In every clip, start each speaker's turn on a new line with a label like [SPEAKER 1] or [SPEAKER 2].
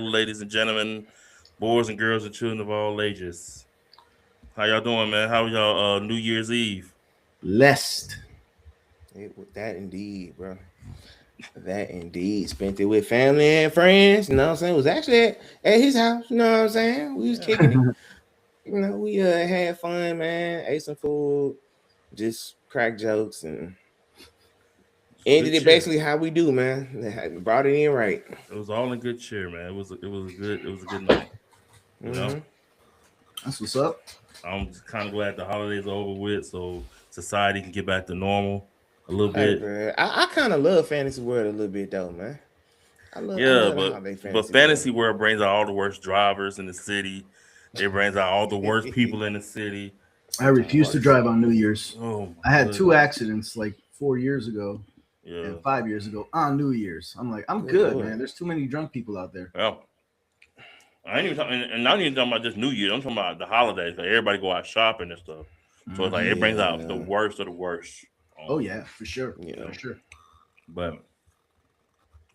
[SPEAKER 1] ladies and gentlemen, boys and girls and children of all ages. How y'all doing, man? How was y'all New Year's Eve?
[SPEAKER 2] Blessed. That indeed, bro. That indeed. Spent it with family and friends. You know what I'm saying? It was actually at his house. You know what I'm saying? We was
[SPEAKER 1] Yeah,
[SPEAKER 2] kicking it. We had fun, man. Ate some food, just crack jokes, and
[SPEAKER 1] it's good
[SPEAKER 2] ended it
[SPEAKER 1] cheer.
[SPEAKER 2] basically how we do, man. Brought it in right.
[SPEAKER 1] It was all in good cheer, man. It was a good night. You know,
[SPEAKER 2] Mm-hmm.
[SPEAKER 3] That's what's up.
[SPEAKER 1] I'm just kind of glad the holidays are over with, so society can get back to normal a little
[SPEAKER 2] Hey,
[SPEAKER 1] bit.
[SPEAKER 2] bro. I kind of love fantasy world a little bit though, man. I
[SPEAKER 1] Yeah,
[SPEAKER 2] love the
[SPEAKER 1] but
[SPEAKER 2] holiday
[SPEAKER 1] but
[SPEAKER 2] fantasy world.
[SPEAKER 1] fantasy world brings out all the worst drivers in the city. It brings out all the worst people in the city.
[SPEAKER 3] I
[SPEAKER 2] Sometimes
[SPEAKER 3] refuse to
[SPEAKER 2] worse.
[SPEAKER 3] drive on New Year's.
[SPEAKER 1] Oh
[SPEAKER 3] I
[SPEAKER 1] my
[SPEAKER 3] had two
[SPEAKER 1] goodness.
[SPEAKER 3] accidents like 4 years ago
[SPEAKER 1] Yeah.
[SPEAKER 3] and 5 years ago on New Year's. I'm like, I'm
[SPEAKER 2] Good
[SPEAKER 3] good,
[SPEAKER 2] lord.
[SPEAKER 3] man. There's too many drunk people out there.
[SPEAKER 1] Well, I ain't even talking, and not even talking about just New Year. I'm talking about the holidays. Like everybody go out shopping and stuff. So it's like
[SPEAKER 3] Hmm.
[SPEAKER 1] it brings out the
[SPEAKER 2] Yeah.
[SPEAKER 1] worst of the worst.
[SPEAKER 3] Oh yeah, for sure,
[SPEAKER 1] You
[SPEAKER 2] Yeah.
[SPEAKER 3] for
[SPEAKER 1] know,
[SPEAKER 3] sure.
[SPEAKER 1] but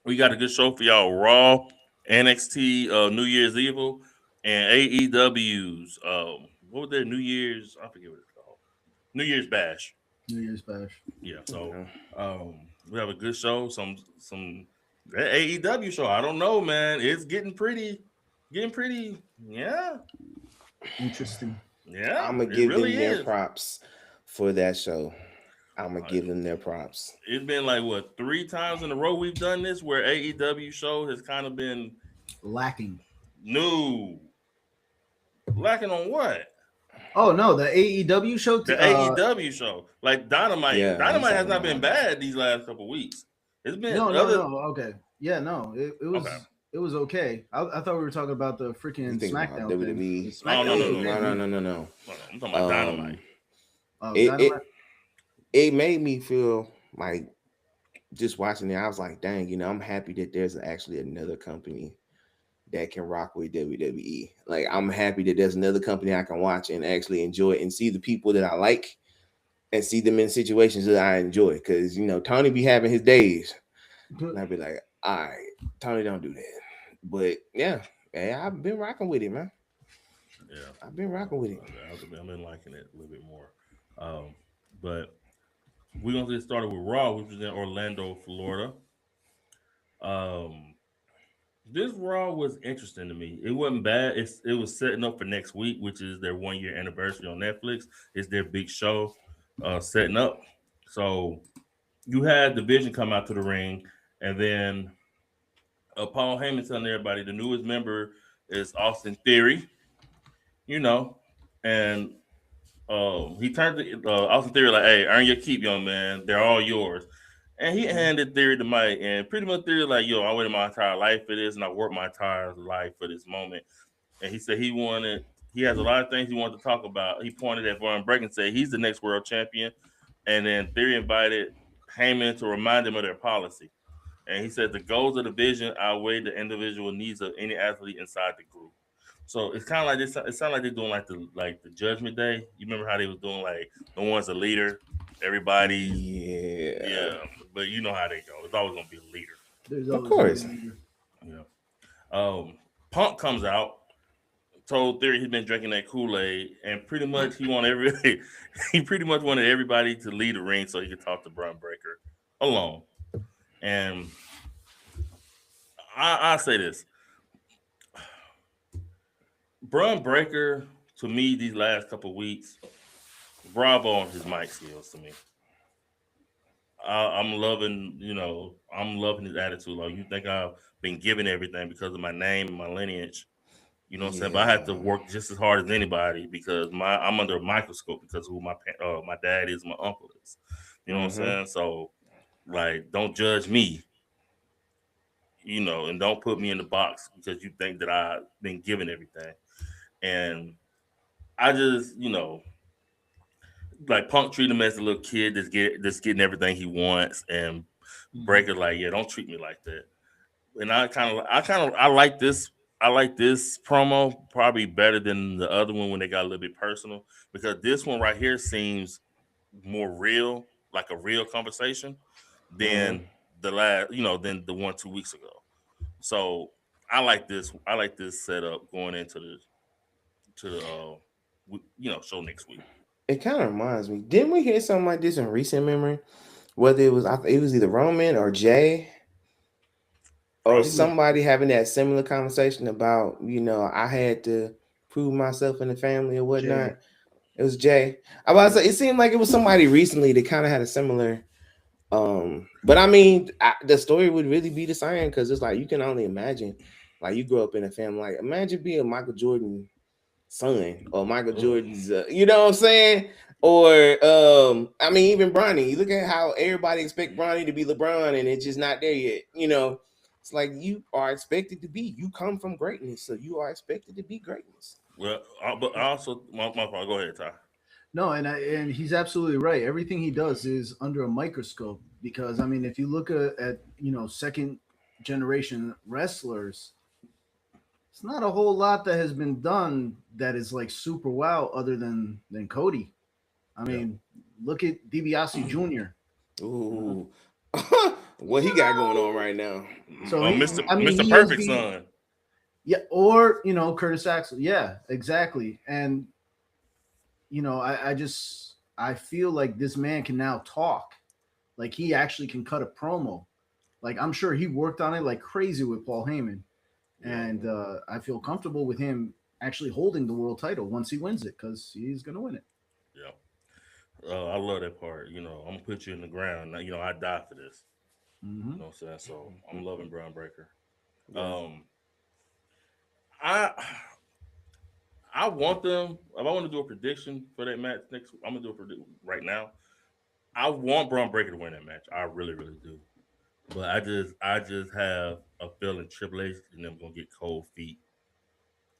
[SPEAKER 1] we got a good show for y'all. Raw, NXT, New Year's Evil, and AEW's. What was their New Year's? I forget what it's called. New Year's Bash.
[SPEAKER 3] New Year's bash.
[SPEAKER 1] Yeah. So
[SPEAKER 2] Yeah.
[SPEAKER 1] um, we have a good show. Some that AEW show. I don't know, man. It's getting pretty. Yeah,
[SPEAKER 3] Interesting.
[SPEAKER 1] yeah.
[SPEAKER 2] I'm gonna
[SPEAKER 1] It
[SPEAKER 2] give
[SPEAKER 1] really
[SPEAKER 2] them their
[SPEAKER 1] is.
[SPEAKER 2] props for that show. I'm gonna
[SPEAKER 1] Like,
[SPEAKER 2] give them their props.
[SPEAKER 1] it's been like what 3 times in a row we've done this where AEW show has kind of been
[SPEAKER 3] Lacking.
[SPEAKER 1] new, lacking on what
[SPEAKER 3] Oh no, the AEW show.
[SPEAKER 1] the AEW show. Like Dynamite,
[SPEAKER 2] Yeah, he's
[SPEAKER 1] Dynamite has
[SPEAKER 2] talking
[SPEAKER 1] not been
[SPEAKER 2] about.
[SPEAKER 1] bad these last couple weeks. It's been
[SPEAKER 3] No, no,
[SPEAKER 1] other.
[SPEAKER 3] no. Okay. Yeah, no. It
[SPEAKER 1] Okay,
[SPEAKER 3] was okay. I thought we were talking about the
[SPEAKER 2] You
[SPEAKER 3] freaking
[SPEAKER 2] think about
[SPEAKER 3] SmackDown thing. The
[SPEAKER 2] WWE?
[SPEAKER 1] no, no,
[SPEAKER 3] SmackDown was
[SPEAKER 1] no,
[SPEAKER 2] Eh,
[SPEAKER 1] no,
[SPEAKER 3] okay
[SPEAKER 2] no,
[SPEAKER 3] to
[SPEAKER 2] no,
[SPEAKER 3] me.
[SPEAKER 2] no, no, no.
[SPEAKER 1] no, no. I'm talking about
[SPEAKER 2] Um,
[SPEAKER 1] Dynamite.
[SPEAKER 3] Oh,
[SPEAKER 2] it it
[SPEAKER 3] Dynamite.
[SPEAKER 2] it made me feel like just watching it. I was like, dang, I'm happy that there's actually another company that can rock with WWE. Like, I'm happy that there's another company I can watch and actually enjoy and see the people that I like and see them in situations that I enjoy. Because Tony be having his days, and I'd be like, all right, Tony, don't do that. But yeah, man, I've been rocking with it, man.
[SPEAKER 1] Yeah,
[SPEAKER 2] I've been rocking with it.
[SPEAKER 1] I've been liking it a little bit more. But we're gonna get started with Raw, which is in Orlando, Florida. Um, this Raw was interesting to me. It wasn't bad. It was setting up for next week, which is their 1 year anniversary on Netflix. It's their big show, setting up. So you had Division come out to the ring, and then Paul Heyman telling everybody the newest member is Austin Theory. You know, and he turned to Austin Theory like, "Hey, earn your keep, young man. They're all yours." And he handed Theory the mic, and pretty much Theory like, "Yo, I waited my entire life for this, and I worked my entire life for this moment." And he said he has a lot of things he wanted to talk about. He pointed at Von Breaker and said he's the next world champion. And then Theory invited Heyman to remind him of their policy. And he said the goals of the vision outweigh the individual needs of any athlete inside the group. So it's kind of like this. It sounds like they're doing like the Judgment Day. You remember how they was doing like no one's a leader, everybody's
[SPEAKER 2] Yeah,
[SPEAKER 1] yeah. But you know how they go. It's always gonna be a leader.
[SPEAKER 3] There's
[SPEAKER 2] of
[SPEAKER 3] always gonna be
[SPEAKER 2] course.
[SPEAKER 3] a leader.
[SPEAKER 1] Yeah. Punk comes out, told Theory he's been drinking that Kool Aid, and pretty much he wanted every he pretty much wanted everybody to leave the ring so he could talk to Braun Breaker alone. And I say this, Braun Breaker to me these last couple weeks, bravo on his mic skills to me. I'm loving his attitude. Like you think I've been given everything because of my name and my lineage. You know what I'm saying? But I had to
[SPEAKER 2] Yeah.
[SPEAKER 1] work just as hard as anybody because I'm under a microscope because of who my dad is, my uncle is. You know what I'm
[SPEAKER 2] Mm-hmm.
[SPEAKER 1] saying? So like, don't judge me, and don't put me in the box because you think that I've been given everything. And I just, like Punk treat him as a little kid that's getting everything he wants, and
[SPEAKER 3] Hmm.
[SPEAKER 1] Breaker like, yeah, don't treat me like that. And I like this. I like this promo probably better than the other one when they got a little bit personal because this one right here seems more real, like a real conversation
[SPEAKER 2] Mm-hmm.
[SPEAKER 1] than than the one 2 weeks ago. So I like this. I like this setup going into the show next week.
[SPEAKER 2] It kind of reminds me. Didn't we hear something like this in recent memory? Whether it was either Roman or Jay or
[SPEAKER 1] Probably.
[SPEAKER 2] somebody having that similar conversation about, I had to prove myself in the family or whatnot.
[SPEAKER 3] Jay.
[SPEAKER 2] It was Jay. I was about to say, it seemed like it was somebody recently that kind of had a similar. But I mean, the story would really be the same because it's like you can only imagine, like you grew up in a family. Like imagine being Michael Jordan's son or Michael Jordan's, you know what I'm saying? Or I mean, even Bronny. You look at how everybody expect Bronny to be LeBron, and it's just not there yet. It's like you are expected to be. You come from greatness, so you are expected to be greatness.
[SPEAKER 1] Well, but also my fault. Go ahead, Ty.
[SPEAKER 3] No, and he's absolutely right. Everything he does is under a microscope because I mean, if you look at second generation wrestlers, it's not a whole lot that has been done that is like super wow other than Cody. I mean, look at DiBiase Jr.
[SPEAKER 2] Ooh, what he got going on right now?
[SPEAKER 1] So Mr.
[SPEAKER 3] he
[SPEAKER 1] Perfect Son.
[SPEAKER 3] Yeah, or Curtis Axel. Yeah, exactly. And I feel like this man can now talk. Like he actually can cut a promo. Like I'm sure he worked on it like crazy with Paul Heyman. And I feel comfortable with him actually holding the world title once he wins it because he's going to win it.
[SPEAKER 1] Yeah. I love that part. I'm going to put you in the ground. I die for this.
[SPEAKER 3] Mm-hmm.
[SPEAKER 1] You know what I'm saying? So I'm loving Braun Breaker.
[SPEAKER 3] Yeah.
[SPEAKER 1] I want them. If I want to do a prediction for that match next week, I'm going to do it right now. I want Braun Breaker to win that match. I really, really do. But I just have a feeling Triple H and them gonna get cold feet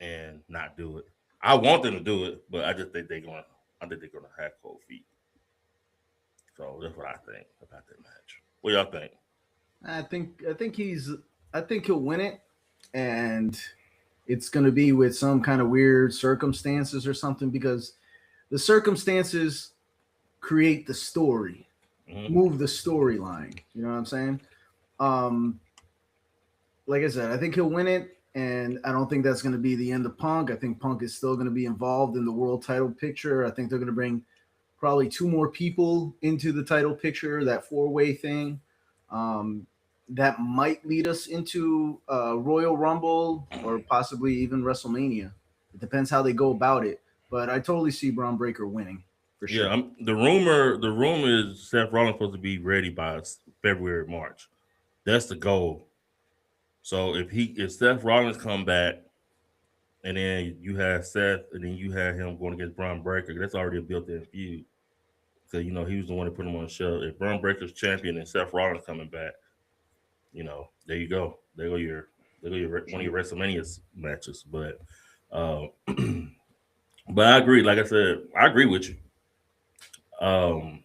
[SPEAKER 1] and not do it. I want them to do it, but I just think they're gonna have cold feet. So that's what I think about that match. What y'all think?
[SPEAKER 3] I think he'll win it, and it's gonna be with some kind of weird circumstances or something because the circumstances create the story, move the storyline. You know what I'm saying? Like I said, I think he'll win it, and I don't think that's going to be the end of Punk. I think Punk is still going to be involved in the world title picture. I think they're going to bring probably 2 more people into the title picture, that 4-way thing. That might lead us into Royal Rumble or possibly even WrestleMania. It depends how they go about it, but I totally see Braun Breaker winning for sure.
[SPEAKER 1] Yeah, the rumor is Seth Rollins supposed to be ready by February, March. That's the goal. So if Seth Rollins come back, and then you have Seth, and then you have him going against Braun Breaker, that's already a built-in feud. Because he was the one that put him on the show. If Braun Breaker's champion and Seth Rollins coming back, there you go. There go your one of your WrestleMania matches. But but I agree. Like I said, I agree with you. I'm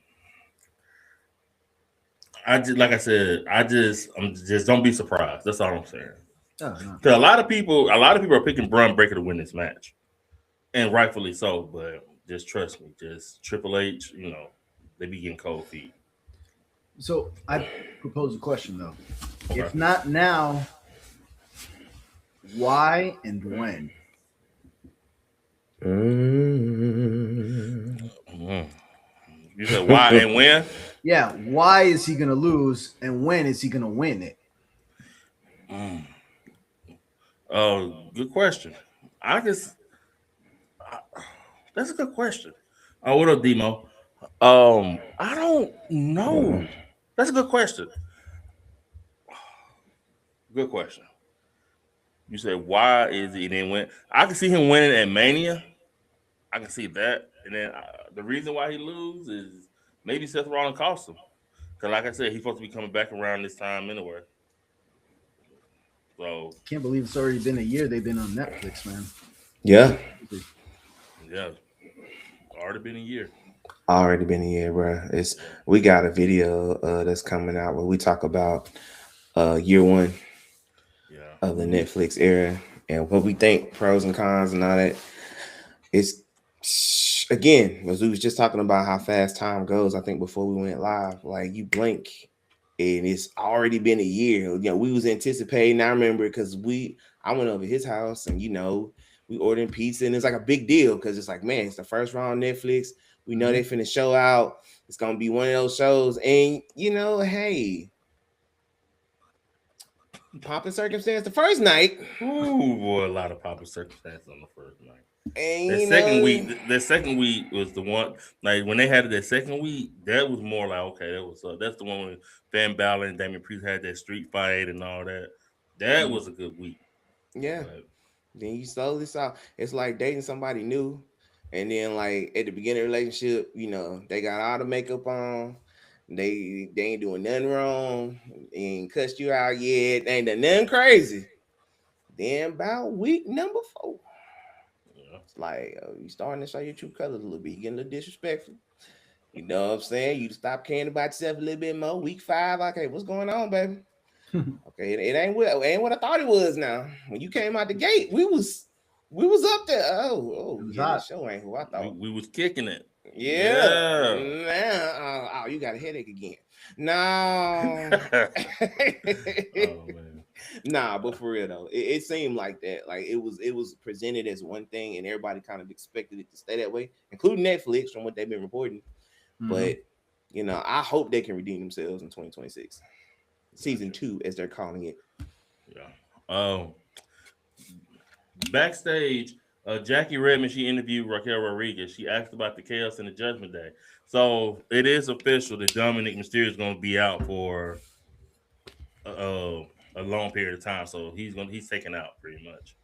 [SPEAKER 1] just don't be surprised. That's all I'm saying. Because a lot of people are picking Braun Breaker to win this match, and rightfully so. But just trust me, just Triple H, they be getting cold feet.
[SPEAKER 3] So I propose a question though.
[SPEAKER 1] Okay.
[SPEAKER 3] If not now, why and when?
[SPEAKER 1] You said why and when?
[SPEAKER 3] Yeah, why is he gonna lose and when is he gonna win it?
[SPEAKER 1] Good question. That's a good question. What up, Demo? I don't know. That's a good question. Good question. You said why is he? And then when I can see him winning at Mania, I can see that. And then the reason why he loses is maybe Seth Rollins cost him. Because like I said, he's supposed to be coming back around this time anyway. So
[SPEAKER 3] can't believe it's already been a year they've been on Netflix, man.
[SPEAKER 2] Yeah.
[SPEAKER 1] Yeah. Already been a year.
[SPEAKER 2] Bro. We got a video that's coming out where we talk about year 1 of the Netflix era and what we think, pros and cons and all that. It's again, as we was just talking about how fast time goes. I think before we went live, like you blink and it's already been a year. You know, we was anticipating. I remember because I went over his house, and we ordered pizza, and it's like a big deal because it's like, man, it's the first round on Netflix. We know they finna show out. It's gonna be one of those shows, and hey, pomp and circumstance the first night.
[SPEAKER 1] Ooh, boy, a lot of proper circumstances on the first night.
[SPEAKER 2] And
[SPEAKER 1] The second week was the one. Like when they had it that second week, that was more like okay, that's the one when Van Balor and Damian Priest had that street fight and all that. That was a good week.
[SPEAKER 2] yeah.
[SPEAKER 1] But,
[SPEAKER 2] Then you slowly saw it's like dating somebody new, and then like at the beginning of the relationship, they got all the makeup on, they ain't doing nothing wrong, ain't cussed you out yet, they ain't done nothing crazy. Then about week number 4, it's like you starting to show your true colors a little bit. You getting a little disrespectful. You know what I'm saying? You stop caring about yourself a little bit more. Week 5, okay, what's going on, baby? Okay, it ain't what I thought it was. Now, when you came out the gate, we was up there. Oh, yeah, that show ain't who I thought.
[SPEAKER 1] We was kicking it.
[SPEAKER 2] Yeah. Nah, you got a headache again. No.
[SPEAKER 1] Oh man.
[SPEAKER 2] Nah, but for real though, it seemed like that. Like it was presented as one thing, and everybody kind of expected it to stay that way, including Netflix from what they've been reporting. But I hope they can redeem themselves in 2026. Season 2, as they're calling it.
[SPEAKER 1] Yeah. Backstage, Jackie Redmond, she interviewed Raquel Rodriguez. She asked about the chaos in the Judgment Day. So it is official that Dominic Mysterio is going to be out for a long period of time. So he's taken out pretty much.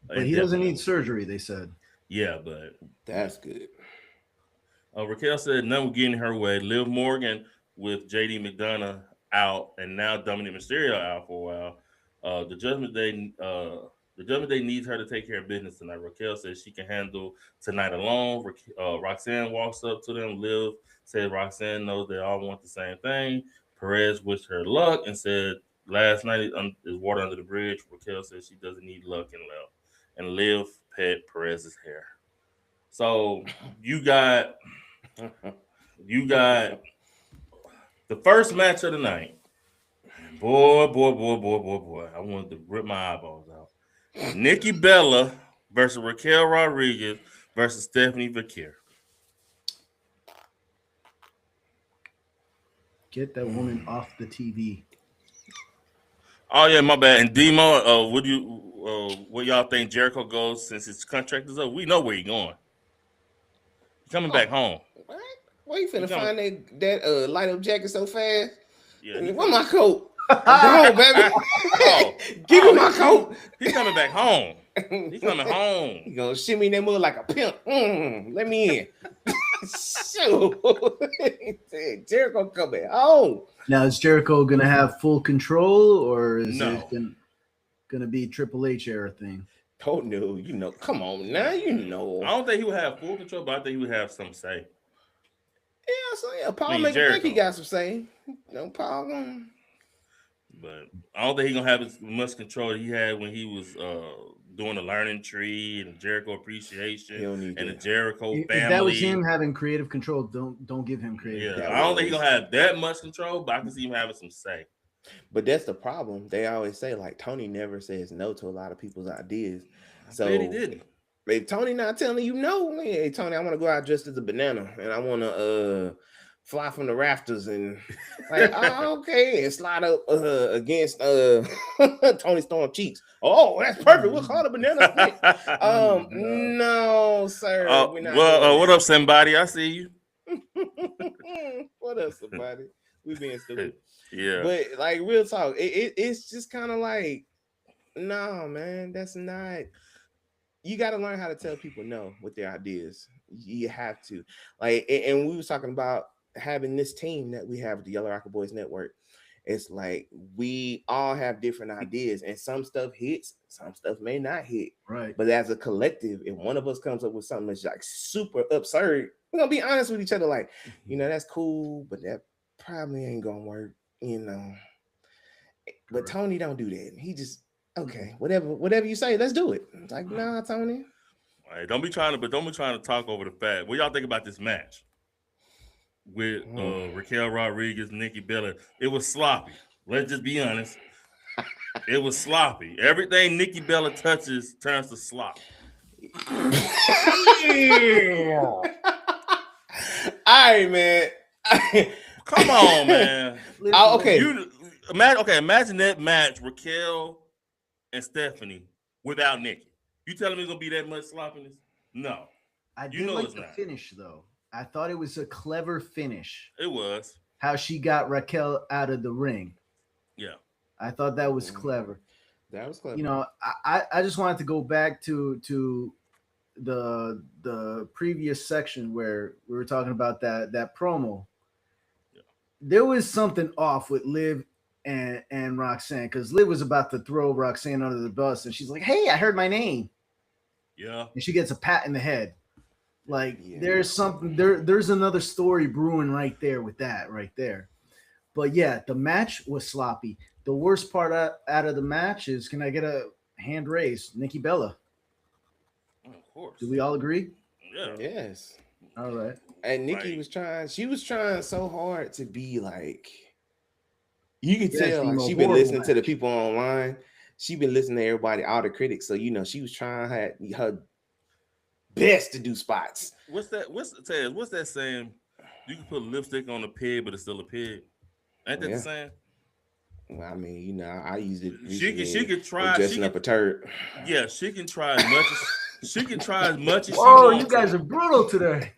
[SPEAKER 3] But he doesn't need surgery, they said.
[SPEAKER 1] Yeah, but
[SPEAKER 2] that's good.
[SPEAKER 1] Raquel said none will get in her way. Liv Morgan with JD McDonough out, and now Dominic Mysterio out for a while. The Judgment Day needs her to take care of business tonight. Raquel says she can handle tonight alone. Roxanne walks up to them. Liv says Roxanne knows they all want the same thing. Perez wished her luck and said last night is water under the bridge. Raquel says she doesn't need luck and Liv pet Perez's hair. So you got the first match of the night. Boy. I wanted to rip my eyeballs out. Nikki Bella versus Raquel Rodriguez versus Stephanie Vaquer.
[SPEAKER 3] Get that woman off the TV.
[SPEAKER 1] Oh yeah, my bad. And Demo, what y'all think Jericho goes since his contract is up? We know where he's going. He's coming back home.
[SPEAKER 2] What? Where you finna find that light up jacket so fast?
[SPEAKER 1] Yeah,
[SPEAKER 2] where's my coat? I'm gone, baby. Give me my coat.
[SPEAKER 1] He's coming back home. He's coming home.
[SPEAKER 2] He gonna shimmy that mud like a pimp. Let me in. Shoot. Jericho coming home.
[SPEAKER 3] Now is Jericho gonna have full control, or is it gonna be Triple H era thing?
[SPEAKER 2] Oh no, come on now,
[SPEAKER 1] I don't think he would have full control, but I think he would have some say.
[SPEAKER 2] Yeah, Paul make think he got some say. Paul.
[SPEAKER 1] But I don't think he's gonna have as much control that he had when he was doing the learning tree and Jericho appreciation and the Jericho family.
[SPEAKER 3] If that was him having creative control, don't give him creative.
[SPEAKER 1] Yeah, I don't think he's gonna have that much control, but I can see him having some say.
[SPEAKER 2] But that's the problem. They always say like Tony never says no to a lot of people's ideas. So
[SPEAKER 1] he didn't.
[SPEAKER 2] If Tony not telling you no, hey Tony, I want to go out dressed as a banana and I want to fly from the rafters and like okay, and slide up against Tony Storm cheeks. Oh, that's perfect. We'll call it a banana split. No, sir.
[SPEAKER 1] What up, somebody? I see you.
[SPEAKER 2] What up, somebody? We being stupid.
[SPEAKER 1] Yeah.
[SPEAKER 2] But like real talk, it's just kind of like, no, man, that's not. You got to learn how to tell people no with their ideas. You have to. Like, and we was talking about having this team that we have, the Yellow Rocker Boys Network. It's like we all have different ideas, and some stuff hits, some stuff may not hit.
[SPEAKER 3] Right.
[SPEAKER 2] But as a collective, if one of us comes up with something that's like super absurd, we're gonna be honest with each other. Like, that's cool, but that probably ain't gonna work. But Tony don't do that. He just okay, whatever you say, let's do it. It's like, nah, Tony.
[SPEAKER 1] All right, don't be trying to talk over the fact. What y'all think about this match? with Raquel Rodriguez, Nikki Bella. It was sloppy. Let's just be honest. It was sloppy. Everything Nikki Bella touches turns to slop.
[SPEAKER 2] All right, man.
[SPEAKER 1] Come on, man.
[SPEAKER 2] Okay.
[SPEAKER 1] You imagine that match, Raquel and Stephanie without Nikki. You telling me it's gonna be that much sloppiness? No.
[SPEAKER 3] I
[SPEAKER 1] You
[SPEAKER 3] did
[SPEAKER 1] know
[SPEAKER 3] like
[SPEAKER 1] it's
[SPEAKER 3] the
[SPEAKER 1] not.
[SPEAKER 3] finish though. I thought it was a clever finish.
[SPEAKER 1] It was.
[SPEAKER 3] How she got Raquel out of the ring.
[SPEAKER 1] Yeah.
[SPEAKER 3] I thought that was clever.
[SPEAKER 2] That was clever.
[SPEAKER 3] You know, I just wanted to go back to the previous section where we were talking about that promo.
[SPEAKER 1] Yeah.
[SPEAKER 3] There was something off with Liv and Roxanne because Liv was about to throw Roxanne under the bus and she's like, "Hey, I heard my name."
[SPEAKER 1] Yeah.
[SPEAKER 3] And she gets a pat in the head. Like
[SPEAKER 2] Yeah.
[SPEAKER 3] there's something there's another story brewing right there with that right there. But yeah, the match was sloppy. The worst part out of the match is, can I get a hand raised? Nikki Bella.
[SPEAKER 1] Of course.
[SPEAKER 3] Do we all agree?
[SPEAKER 1] Yeah.
[SPEAKER 2] Yes.
[SPEAKER 3] All right.
[SPEAKER 2] And Nikki was trying. She was trying so hard to be like. You could tell like she been listening to the people online. She been listening to everybody, all the critics. So you know she was trying her best to do spots.
[SPEAKER 1] What's that saying? You can put lipstick on a pig, but it's still a pig. Ain't that the saying?
[SPEAKER 2] Well, I mean, you know, I used it.
[SPEAKER 1] She could try
[SPEAKER 2] dressing up a turd.
[SPEAKER 1] Yeah, she can try as much as she can try as much as she
[SPEAKER 3] wants. Oh,
[SPEAKER 1] wants.
[SPEAKER 3] You guys are brutal today.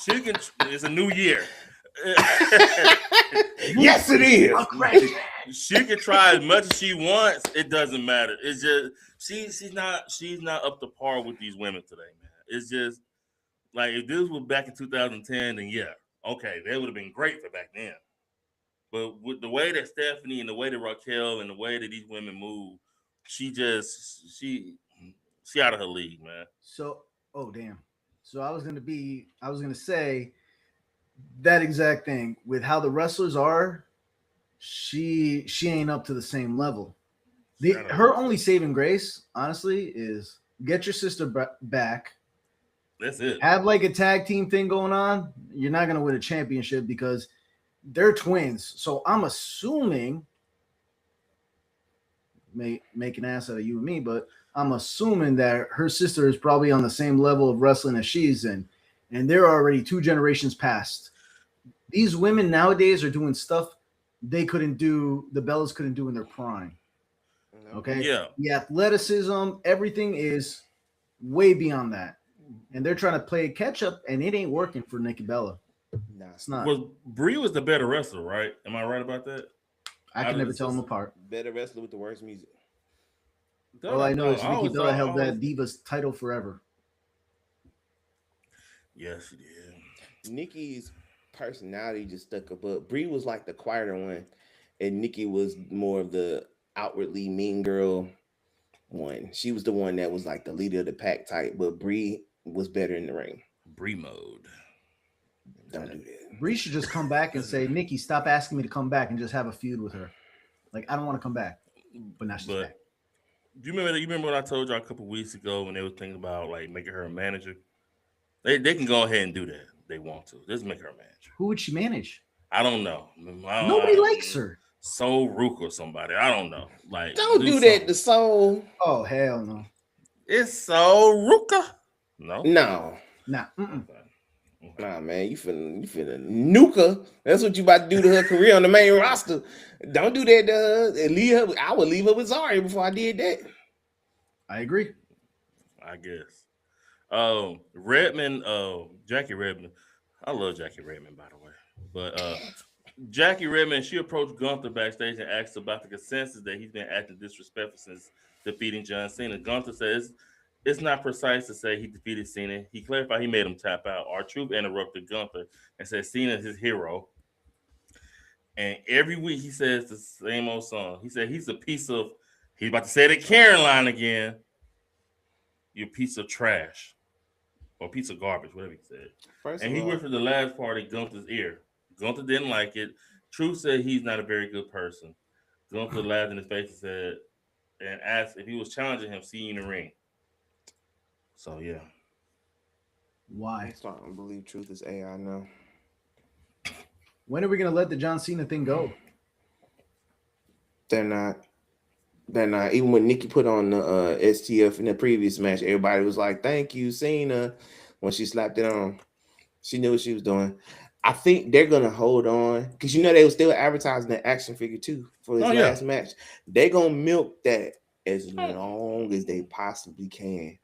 [SPEAKER 1] She can. It's a new year.
[SPEAKER 2] Yes, it is.
[SPEAKER 1] She can try as much as she wants. It doesn't matter. It's just she's not up to par with these women today, man. It's just like if this was back in 2010, then yeah, okay, that would have been great for back then. But with the way that Stephanie and the way that Raquel and the way that these women move, she out of her league, man.
[SPEAKER 3] So, oh damn. So I was gonna say that exact thing with how the wrestlers are. She ain't up to the same level. Her only saving grace, honestly, is get your sister back.
[SPEAKER 1] That's it.
[SPEAKER 3] Have like a tag team thing going on. You're not gonna win a championship because they're twins. So I'm assuming, make an ass out of you and me, but I'm assuming that her sister is probably on the same level of wrestling as she's in, and they're already 2 generations past. These women nowadays are doing stuff the Bellas couldn't do in their prime. Okay.
[SPEAKER 1] Yeah.
[SPEAKER 3] The athleticism, everything is way beyond that. And they're trying to play catch up, and it ain't working for Nikki Bella.
[SPEAKER 2] No,
[SPEAKER 3] it's not.
[SPEAKER 1] Well, Brie was the better wrestler, right? Am I right about that?
[SPEAKER 3] I can never tell them apart.
[SPEAKER 2] Better wrestler with the worst music.
[SPEAKER 3] All I know is Nikki Bella held that Divas title forever.
[SPEAKER 1] Yes, she did.
[SPEAKER 2] Nikki's personality just stuck up. But Brie was like the quieter one, and Nikki was more of the outwardly mean girl one. She was the one that was like the leader of the pack type, but Brie was better in the ring.
[SPEAKER 1] Brie mode.
[SPEAKER 2] Don't do that.
[SPEAKER 3] Brie should just come back and say, "Nikki, stop asking me to come back," and just have a feud with her. Like, I don't want to come back, but now she's back.
[SPEAKER 1] Do you remember what I told y'all a couple weeks ago when they were thinking about like making her a manager? They can go ahead and do that. They want to. Just make her a manager.
[SPEAKER 3] Who would she manage?
[SPEAKER 1] I don't know.
[SPEAKER 3] Nobody likes her.
[SPEAKER 1] Soul Rook or somebody. I don't know. Like,
[SPEAKER 2] don't do that to Soul.
[SPEAKER 3] Oh, hell no.
[SPEAKER 1] It's Soul Rooka. No.
[SPEAKER 3] Nah.
[SPEAKER 2] Nah, man, you finna nuke her. That's what you about to do to her career on the main roster. Don't do that to her. And leave her. I would leave her with Zari before I did that.
[SPEAKER 3] I agree.
[SPEAKER 1] I guess. Redmond, Jackie Redmond. I love Jackie Redmond, by the way. But Jackie Redmond, she approached Gunther backstage and asked about the consensus that he's been acting disrespectful since defeating John Cena. Gunther says it's not precise to say he defeated Cena. He clarified he made him tap out. R-Truth interrupted Gunther and said Cena is his hero. And every week he says the same old song. He said he's about to say the Karen line again. You piece of trash. Or piece of garbage, whatever he said. And he whispered the last part in Gunther's ear. Gunther didn't like it. Truth said he's not a very good person. Gunther laughed in his face and said, and asked if he was challenging him, see you in the ring. So yeah.
[SPEAKER 3] Why?
[SPEAKER 2] I'm starting to believe Truth is AI now.
[SPEAKER 3] When are we gonna let the John Cena thing go?
[SPEAKER 2] They're not. They're not. Even when Nikki put on the STF in the previous match, everybody was like, "Thank you, Cena." When she slapped it on, she knew what she was doing. I think they're gonna hold on because they were still advertising the action figure too for his
[SPEAKER 1] Oh yeah.
[SPEAKER 2] last match. They're gonna milk that as
[SPEAKER 1] Oh.
[SPEAKER 2] long as they possibly can.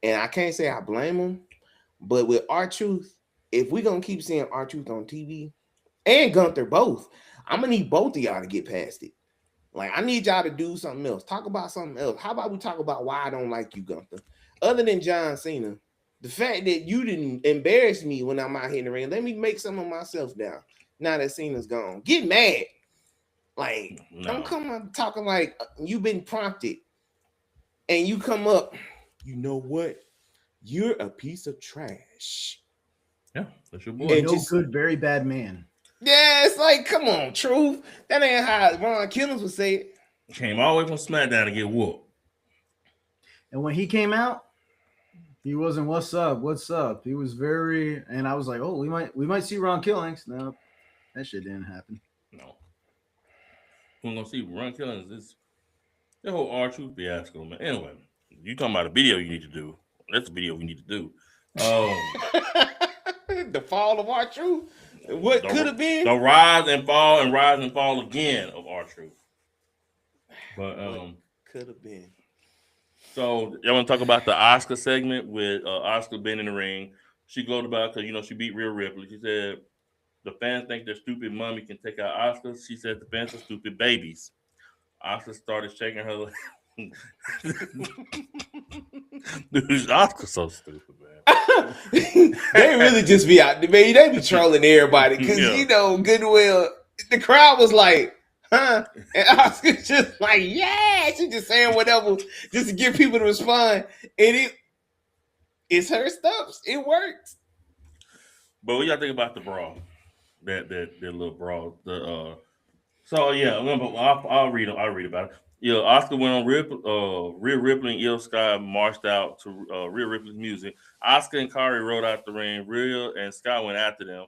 [SPEAKER 2] And I can't say I blame them, but with R-Truth, if we're gonna keep seeing R-Truth on TV and Gunther both, I'm gonna need both of y'all to get past it. Like, I need y'all to do something else. Talk about something else. How about we talk about why I don't like you, Gunther? Other than John Cena, the fact that you didn't embarrass me when I'm out here in the ring, let me make some of myself down. Now that Cena's gone, get mad. Like, don't come up talking like you've been prompted, and you come up. You know what? You're a piece of trash.
[SPEAKER 1] Yeah, that's your
[SPEAKER 3] You
[SPEAKER 1] boy.
[SPEAKER 2] And
[SPEAKER 3] no
[SPEAKER 2] just
[SPEAKER 3] good, very bad man.
[SPEAKER 2] yeah, it's like, come on, truth. That ain't how Ron Killings would say it.
[SPEAKER 1] Came all the way from SmackDown to get whooped.
[SPEAKER 3] And when he came out, he wasn't what's up, what's up. He was very, and I was like, oh, we might see Ron Killings. No, that shit didn't happen.
[SPEAKER 1] No. We're gonna see Ron Killings. This the whole R-Truth fiasco, man. Anyway, you talking about a video you need to do. That's a video we need to do.
[SPEAKER 2] The fall of our truth. What could have been
[SPEAKER 1] the rise and fall again of R-Truth. But
[SPEAKER 2] could have been.
[SPEAKER 1] so y'all want to talk about the Oscar segment with Oscar being in the ring? She gloated about because she beat Rhea Ripley. She said the fans think their stupid mommy can take out Oscars. She said the fans are stupid babies. Oscar started shaking her. Dude, Oscar's so stupid, man.
[SPEAKER 2] They really just be out, man. They be trolling everybody because good and well the crowd was like, huh? And Oscar's just like, yeah, she just saying whatever just to get people to respond, and it's her stuff. It works.
[SPEAKER 1] But what y'all think about the brawl? That little brawl. So yeah, I'll read about it. Yeah, Oscar went on Rhea Ripley and Io Sky marched out to Rhea Ripley's music. Oscar and Kari rode out the ring. Rhea and Sky went after them.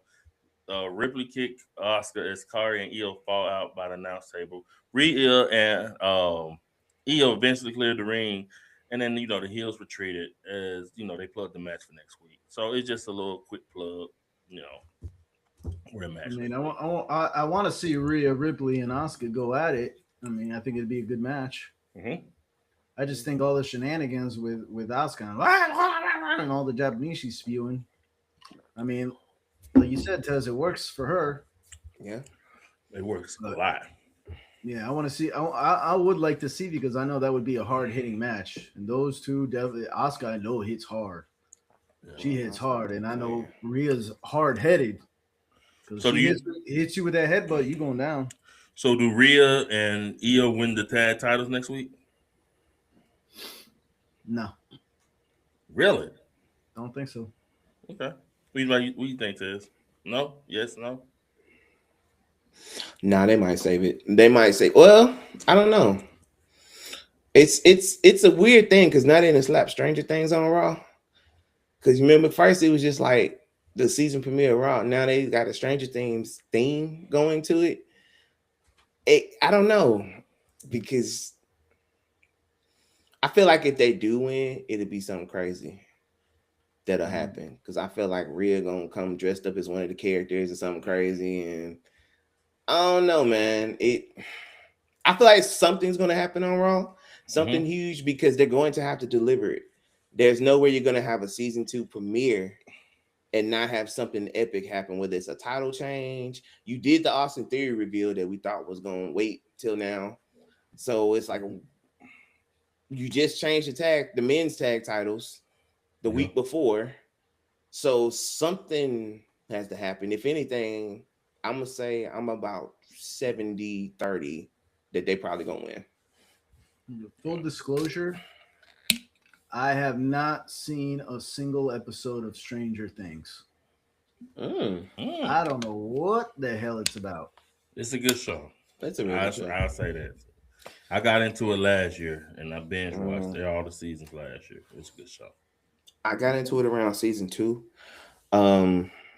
[SPEAKER 1] Ripley kicked Oscar as Kari and Io fall out by the announce table. Rhea and Io eventually cleared the ring, and then the heels retreated as they plugged the match for next week. So it's just a little quick plug, we're a match.
[SPEAKER 3] I mean, I want to see Rhea Ripley and Asuka go at it. I mean, I think it'd be a good match.
[SPEAKER 1] Mm-hmm.
[SPEAKER 3] I just think all the shenanigans with Asuka and all the Japanese she's spewing. I mean, like you said, Tez, it works for her.
[SPEAKER 2] Yeah,
[SPEAKER 1] it works a lot.
[SPEAKER 3] Yeah, I want to see. I would like to see because I know that would be a hard hitting match, and those two definitely. Asuka, I know hits hard. Yeah, she hits hard, and I know Rhea's hard headed. So she hits you with that headbutt, you going down.
[SPEAKER 1] So do Rhea and Io win the tag titles next week?
[SPEAKER 3] No.
[SPEAKER 1] Really?
[SPEAKER 3] Don't think so.
[SPEAKER 1] Okay. What do you think, Tez? No? Yes? No?
[SPEAKER 2] Nah, they might save it. They might say, well, I don't know. It's a weird thing because now they didn't slap Stranger Things on Raw. Because you remember first it was just like the season premiere of Raw. Now they got a Stranger Things theme going to it. I don't know, because I feel like if they do win, it'll be something crazy that'll happen. Because I feel like Rhea gonna come dressed up as one of the characters or something crazy, and I don't know, man. I feel like something's gonna happen on Raw, something huge, because they're going to have to deliver it. There's no way you're gonna have a season 2 premiere and not have something epic happen, whether it's a title change. You did the Austin Theory reveal that we thought was going to wait till now. So it's like you just changed the men's tag titles the week before. So something has to happen. If anything, I'm going to say I'm about 70-30 that they probably going to win.
[SPEAKER 3] Full disclosure, I have not seen a single episode of Stranger Things. I don't know what the hell it's about.
[SPEAKER 1] It's a good show.
[SPEAKER 2] That's a really good show.
[SPEAKER 1] I'll say that. I got into it last year, and I binge watched all the seasons last year. It's a good show.
[SPEAKER 2] I got into it around season 2.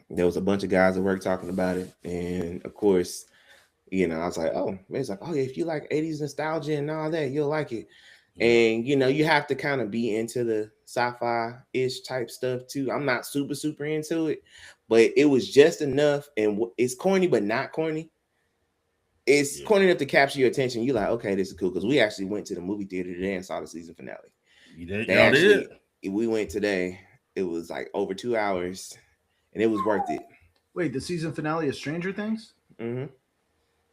[SPEAKER 2] There was a bunch of guys at work talking about it, and of course, I was like, oh, it's like, oh yeah, if you like 80s nostalgia and all that, you'll like it. And you have to kind of be into the sci-fi-ish type stuff too. I'm not super into it, but it was just enough, and it's corny but not corny. It's corny enough to capture your attention. You're like, okay, this is cool, because we actually went to the movie theater today and saw the season finale.
[SPEAKER 1] You did?
[SPEAKER 2] They actually, we went today. It was like over 2 hours, and it was worth it.
[SPEAKER 3] Wait, the season finale of Stranger Things?
[SPEAKER 2] Mm-hmm.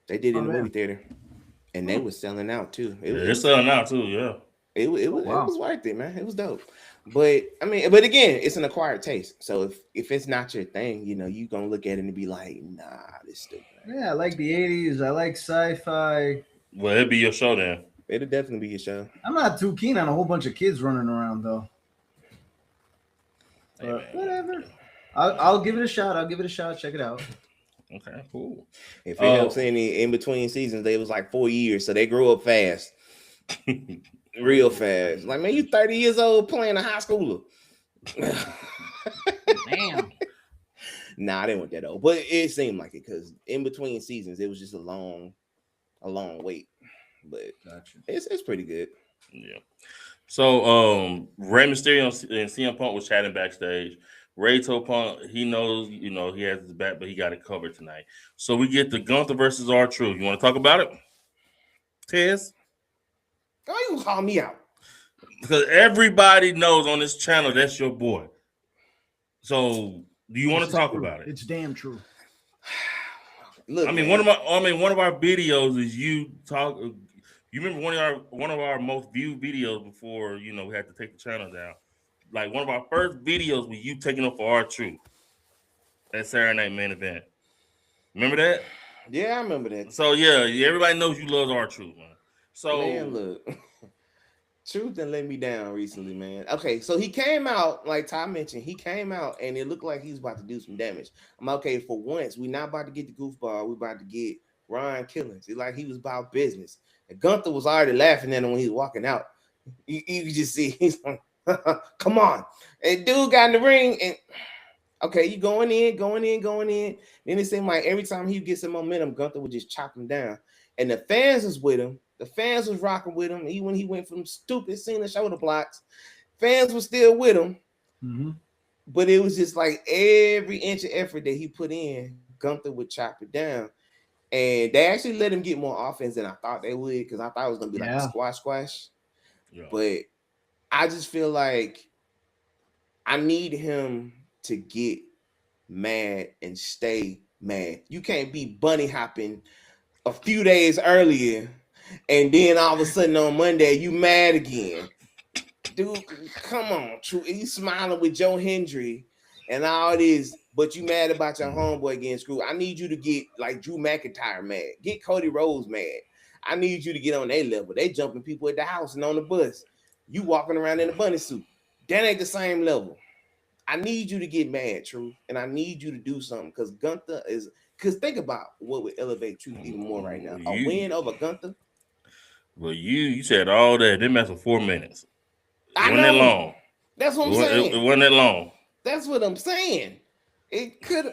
[SPEAKER 2] They did it in the movie theater, and they was selling out too.
[SPEAKER 1] They're selling out too. Yeah.
[SPEAKER 2] It was worth it, man. It was dope. But but again, it's an acquired taste. So if it's not your thing, you gonna look at it and be like, nah, this stupid.
[SPEAKER 3] Yeah, I like the 80s. I like sci-fi.
[SPEAKER 1] Well, it'd be your show then.
[SPEAKER 2] It'll definitely be your show.
[SPEAKER 3] I'm not too keen on a whole bunch of kids running around though. But whatever. I'll give it a shot. Check it out.
[SPEAKER 1] Okay, cool.
[SPEAKER 2] If it helps any in between seasons, they was like 4 years, so they grew up fast. Real fast. Like, man, you 30 years old playing a high schooler.
[SPEAKER 3] Damn.
[SPEAKER 2] Nah, I didn't want that old, but it seemed like it, because in between seasons it was just a long wait. But
[SPEAKER 3] gotcha.
[SPEAKER 2] It's pretty good.
[SPEAKER 1] Yeah. So Rey Mysterio and CM Punk was chatting backstage. Ray told Punk he knows, he has his back, but he got it covered tonight. So we get the Gunther versus R-Truth. You want to talk about it, Tez?
[SPEAKER 2] Why you call me out?
[SPEAKER 1] Because everybody knows on this channel that's your boy. So do you want to talk about it?
[SPEAKER 3] It's damn true.
[SPEAKER 2] Look,
[SPEAKER 1] one of our videos is you talk. You remember one of our most viewed videos before we had to take the channel down. Like one of our first videos was you taking up for R-Truth. That Saturday Night Main Event. Remember that?
[SPEAKER 2] Yeah, I remember that.
[SPEAKER 1] So yeah, everybody knows you love R-Truth, man. So
[SPEAKER 2] man, look, Truth done let me down recently, man. Okay, so he came out, like Ty mentioned, and it looked like he was about to do some damage. I'm okay, for once, we're not about to get the goofball, we're about to get Ryan Killings. It's like he was about business. And Gunther was already laughing at him when he was walking out. You could just see he's like, come on. And dude got in the ring, and okay, you going in. Then it seemed like every time he gets some momentum, Gunther would just chop him down. And the fans was with him. The fans was rocking with him. Even when he went from stupid Cena shoulder blocks, fans were still with him.
[SPEAKER 3] Mm-hmm.
[SPEAKER 2] But it was just like every inch of effort that he put in, Gunther would chop it down. And they actually let him get more offense than I thought they would, because I thought it was going to be like a squash.
[SPEAKER 1] Yeah.
[SPEAKER 2] But I just feel like I need him to get mad and stay mad. You can't be bunny hopping a few days earlier, and then all of a sudden on Monday you mad again. Dude, come on, True. You smiling with Joe Hendry and all this, but you mad about your homeboy getting screwed. I need you to get like Drew McIntyre mad. Get Cody Rhodes mad. I need you to get on their level. They jumping people at the house and on the bus. You walking around in a bunny suit. That ain't the same level. I need you to get mad, True, and I need you to do something, because Gunther is. Because think about what would elevate Truth even more right now. A win over Gunther.
[SPEAKER 1] Well, you said all that. They messed for 4 minutes. It wasn't that long.
[SPEAKER 2] That's what I'm saying.
[SPEAKER 1] It wasn't that long.
[SPEAKER 2] That's what I'm saying. It could.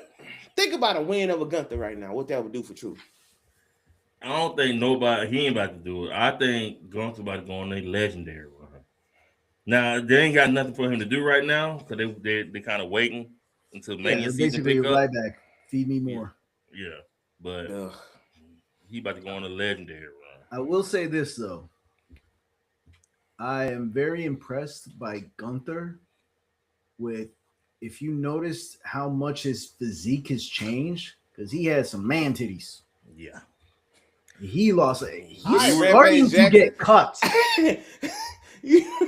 [SPEAKER 2] Think about a win over Gunther right now. What that would do for Truth.
[SPEAKER 1] I don't think he ain't about to do it. I think Gunther about to go on a legendary run. Now, they ain't got nothing for him to do right now, because they kind of waiting until Mania season pick up.
[SPEAKER 3] Right back. Feed me more.
[SPEAKER 1] Yeah. But he about to go on a legendary run.
[SPEAKER 3] I will say this, though. I am very impressed by Gunther with, if you noticed how much his physique has changed, because he had some man titties.
[SPEAKER 1] Yeah.
[SPEAKER 3] He lost he's starting to get cut.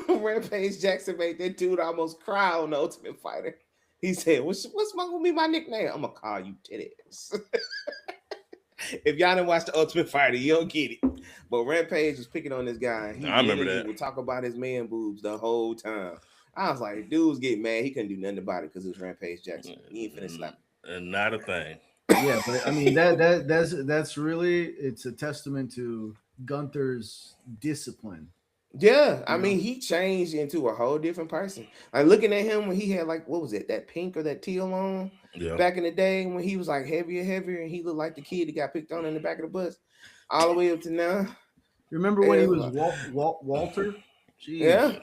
[SPEAKER 2] Rampage Jackson made that dude almost cry on the Ultimate Fighter. He said, what's gonna be my nickname? I'm gonna call you titties. If y'all didn't watch the Ultimate Fighter, you don't get it. But Rampage was picking on this guy.
[SPEAKER 1] I remember that.
[SPEAKER 2] He would talk about his man boobs the whole time. I was like, dude's getting mad. He couldn't do nothing about it because it was Rampage Jackson. He ain't finna slap him.
[SPEAKER 1] Not a thing.
[SPEAKER 3] Yeah, but I mean that's really, it's a testament to Gunther's discipline.
[SPEAKER 2] Yeah, I
[SPEAKER 3] You know?
[SPEAKER 2] mean, he changed into a whole different person. Like looking at him when he had like what was it, that pink or that teal on
[SPEAKER 1] Yeah.
[SPEAKER 2] back in the day when he was like heavier, and he looked like the kid that got picked on in the back of the bus, all the way up to now.
[SPEAKER 3] Remember when he
[SPEAKER 2] It's
[SPEAKER 3] was
[SPEAKER 2] like,
[SPEAKER 3] Walter? Jeez.
[SPEAKER 2] yeah,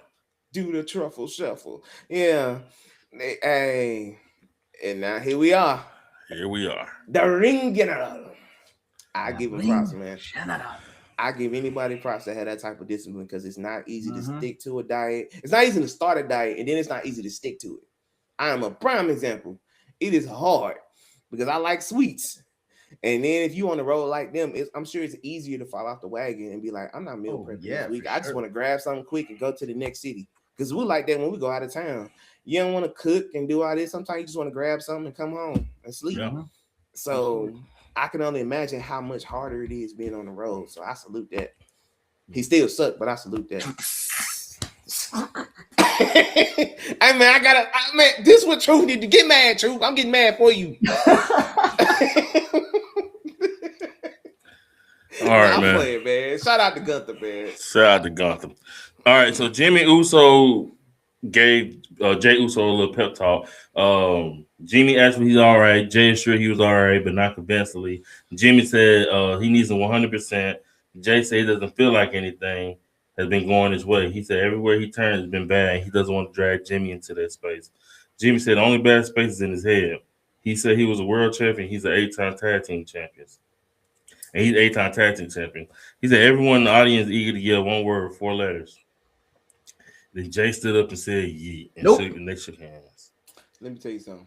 [SPEAKER 2] do the truffle shuffle. Yeah, hey, and now here we are,
[SPEAKER 1] Here we are.
[SPEAKER 2] the ring general. I
[SPEAKER 3] The
[SPEAKER 2] give him props,
[SPEAKER 3] ring
[SPEAKER 2] man.
[SPEAKER 3] general.
[SPEAKER 2] I give anybody props that had that type of discipline because it's not easy to
[SPEAKER 3] Mhm.
[SPEAKER 2] stick to a diet. It's not easy to start a diet, and then it's not easy to stick to it. I am a prime example. It is hard because I like sweets. And then if you on the road like them, I'm sure it's easier to fall off the wagon and be like, I'm not meal
[SPEAKER 3] Oh
[SPEAKER 2] prepping this
[SPEAKER 3] yeah,
[SPEAKER 2] week.
[SPEAKER 3] for
[SPEAKER 2] I just
[SPEAKER 3] sure.
[SPEAKER 2] want to grab something quick and go to the next city. Because we like that when we go out of town. You don't want to cook and do all this. Sometimes you just want to grab something and come home and sleep.
[SPEAKER 1] Yeah.
[SPEAKER 3] Mhm.
[SPEAKER 2] So I can only imagine how much harder it is being on the road. So I salute that. He still sucked, but I salute that. Hey man, man, this is what Truth did to get mad, Truth. I'm getting mad for you.
[SPEAKER 1] All right,
[SPEAKER 2] I'm
[SPEAKER 1] man.
[SPEAKER 2] playing, man. Shout out to Gunther, man.
[SPEAKER 1] Shout out to Gotham. All right, so Jimmy Uso gave Jay Uso a little pep talk. Jimmy asked him he's all right. Jay is sure he was all right, but not convincingly. Jimmy said he needs him 100%. Jay said he doesn't feel like anything has been going his way. He said everywhere he turns has been bad. He doesn't want to drag Jimmy into that space. Jimmy said the only bad space is in his head. He said he was a world champion. He's an 8-time tag team champion. And he's 8-time tag team champion. He said everyone in the audience is eager to get one word, 4 letters. Then Jay stood up and said yeet and,
[SPEAKER 3] Nope.
[SPEAKER 1] and they shook hands.
[SPEAKER 2] Let me tell you something.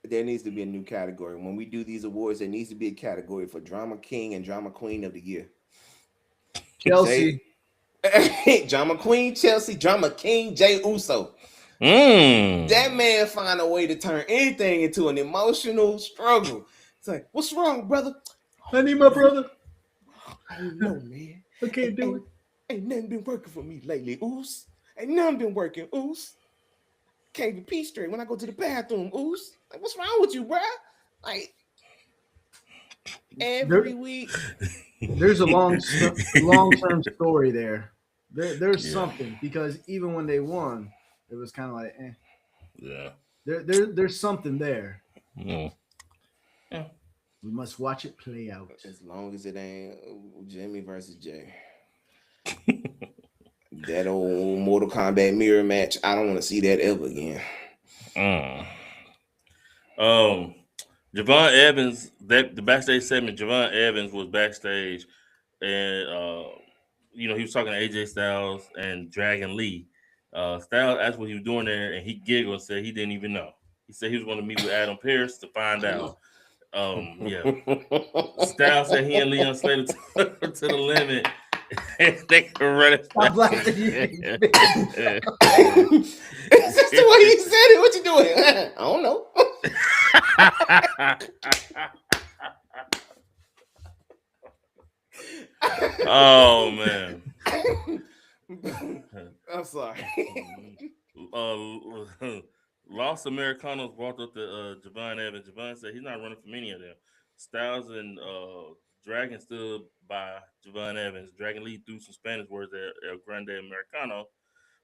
[SPEAKER 2] There needs to be a new category. When we do these awards, there needs to be a category for Drama King and Drama Queen of the Year.
[SPEAKER 3] Chelsea.
[SPEAKER 2] Drama Queen, Chelsea, Drama King, Jay Uso. That man find a way to turn anything into an emotional struggle. It's like, what's wrong, brother?
[SPEAKER 3] I need my brother.
[SPEAKER 2] I don't know, man.
[SPEAKER 3] I can't do it.
[SPEAKER 2] Ain't nothing been working for me lately, Oos. Ain't nothing been working, Oos. Can't even pee straight when I go to the bathroom, Oos. Like, what's wrong with you, bruh? Like, every week.
[SPEAKER 3] There's a long-term story there. There's
[SPEAKER 1] Yeah.
[SPEAKER 3] something, because even when they won, it was kind of like, eh.
[SPEAKER 1] Yeah.
[SPEAKER 3] There's something there.
[SPEAKER 1] Mm. Yeah.
[SPEAKER 3] We must watch it play out.
[SPEAKER 2] As long as it ain't Jimmy versus Jay. That old Mortal Kombat mirror match, I don't want to see that ever again.
[SPEAKER 1] Javon Evans, the backstage segment, Javon Evans was backstage, and he was talking to AJ Styles and Dragon Lee. Styles asked what he was doing there, and he giggled and said he didn't even know. He said he was going to meet with Adam Pearce to find out. Styles said he and Leon Slater to the limit. They can run it.
[SPEAKER 3] Stop laughing.
[SPEAKER 2] It's just the way he said it. What you doing? I don't know.
[SPEAKER 1] Oh man.
[SPEAKER 2] I'm sorry.
[SPEAKER 1] Los Americanos walked up to Javon Evans. Javon said he's not running from any of them. Styles and Dragon stood by Javon Evans. Dragon Lee threw some Spanish words at El Grande Americano.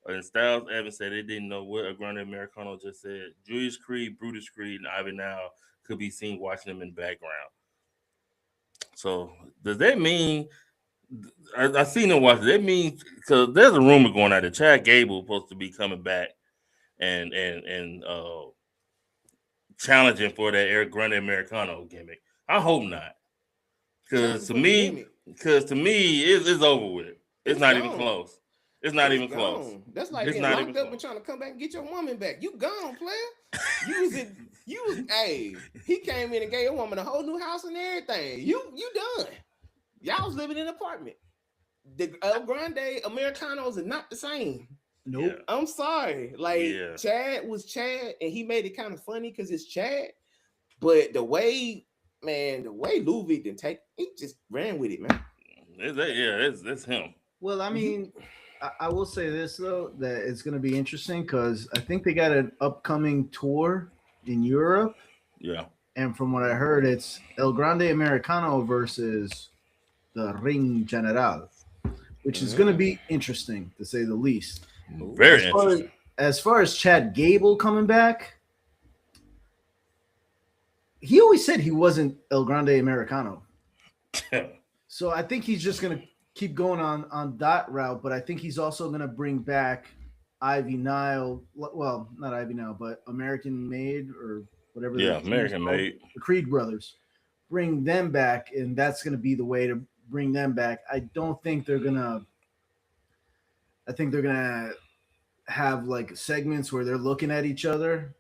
[SPEAKER 1] And Styles Evans said they didn't know what El Grande Americano just said. Julius Creed, Brutus Creed, and Ivy Now could be seen watching them in the background. So does that mean? I seen them watch. That means because there's a rumor going out that Chad Gable supposed to be coming back and challenging for that Eric Grande Americano gimmick. I hope not, because to me, it's over with. It's not even close. It's not even close.
[SPEAKER 2] That's like getting locked up and trying to come back and get your woman back. You gone, player. Hey, he came in and gave a woman a whole new house and everything. You done. Y'all was living in an apartment. The El Grande Americanos are not the same.
[SPEAKER 3] Nope.
[SPEAKER 2] Yeah. I'm sorry. Chad was Chad, and he made it kind of funny because it's Chad. But the way Ludwig didn't take, he just ran with it, man.
[SPEAKER 1] It's him.
[SPEAKER 3] Well, I mean, I will say this though, that it's going to be interesting because I think they got an upcoming tour in Europe.
[SPEAKER 1] Yeah.
[SPEAKER 3] And from what I heard, it's El Grande Americano versus the Ring General, which is going to be interesting to say the least.
[SPEAKER 1] Very interesting.
[SPEAKER 3] As far as Chad Gable coming back, he always said he wasn't El Grande Americano. So I think he's just going to keep going on that route, but I think he's also going to bring back Ivy Nile. Well, not Ivy Nile, but American Made or whatever.
[SPEAKER 1] Yeah, American Made.
[SPEAKER 3] The Creed brothers. Bring them back, and that's going to be the way to bring them back. I think they're going to have like segments where they're looking at each other.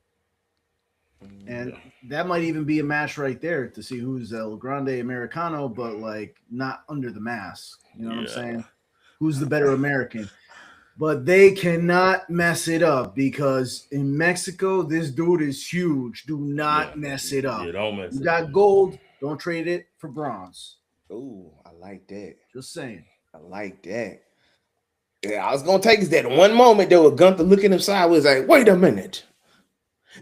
[SPEAKER 3] And that might even be a match right there to see who's El Grande Americano, but like not under the mask. You know what I'm saying? Who's the better American? But they cannot mess it up because in Mexico, this dude is huge. Do not mess it up.
[SPEAKER 1] Don't mess
[SPEAKER 3] you
[SPEAKER 1] it
[SPEAKER 3] got
[SPEAKER 1] up.
[SPEAKER 3] gold. Don't trade it for bronze.
[SPEAKER 2] Ooh, I like that.
[SPEAKER 3] Just saying.
[SPEAKER 2] I like that. Yeah, I was gonna take us that one moment though with Gunther looking him sideways like, wait a minute.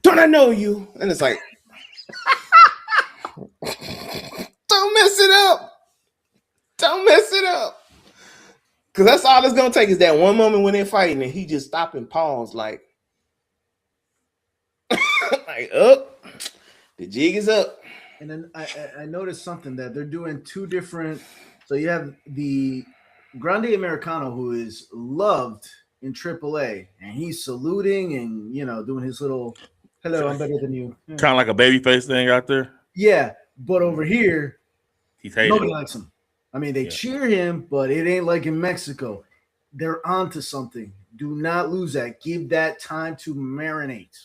[SPEAKER 2] Don't I know you? And it's like, don't mess it up. Don't mess it up. Because that's all it's going to take is that one moment when they're fighting and he just stop and pause like, like, up. The jig is up.
[SPEAKER 3] And then I noticed something that they're doing two different. So you have the Grande Americano who is loved in AAA and he's saluting and, doing his little, hello, I'm better than you.
[SPEAKER 1] Kind of like a babyface thing out there.
[SPEAKER 3] Yeah, but over here,
[SPEAKER 1] he's hated.
[SPEAKER 3] Nobody likes him. I mean, they cheer him, but it ain't like in Mexico. They're onto something. Do not lose that. Give that time to marinate.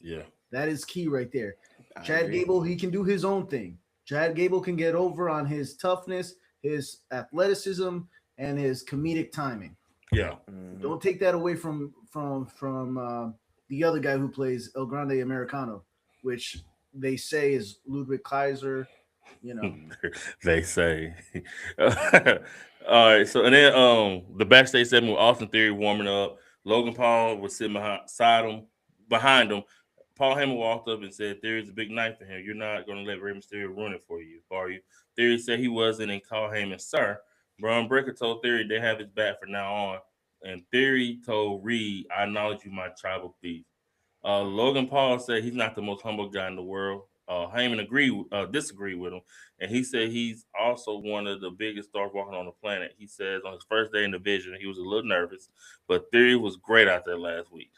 [SPEAKER 1] Yeah.
[SPEAKER 3] That is key right there. Chad Gable, he can do his own thing. Chad Gable can get over on his toughness, his athleticism, and his comedic timing.
[SPEAKER 1] Yeah.
[SPEAKER 3] Don't take that away from the other guy who plays El Grande Americano, which they say is Ludwig Kaiser.
[SPEAKER 1] They say. All right, so and then the backstage segment with Austin Theory warming up. Logan Paul was sitting behind him. Paul Heyman walked up and said, "Theory's a big night for him. You're not going to let Rey Mysterio ruin it for you, are you?" Theory said he wasn't and called Heyman sir. Braun Breaker told Theory they have his back from now on, and Theory told Reed, "I acknowledge you, my tribal thief." Logan Paul said he's not the most humble guy in the world. Heyman disagreed with him, and he said he's also one of the biggest stars walking on the planet. He says on his first day in the Vision, he was a little nervous, but Theory was great out there last week.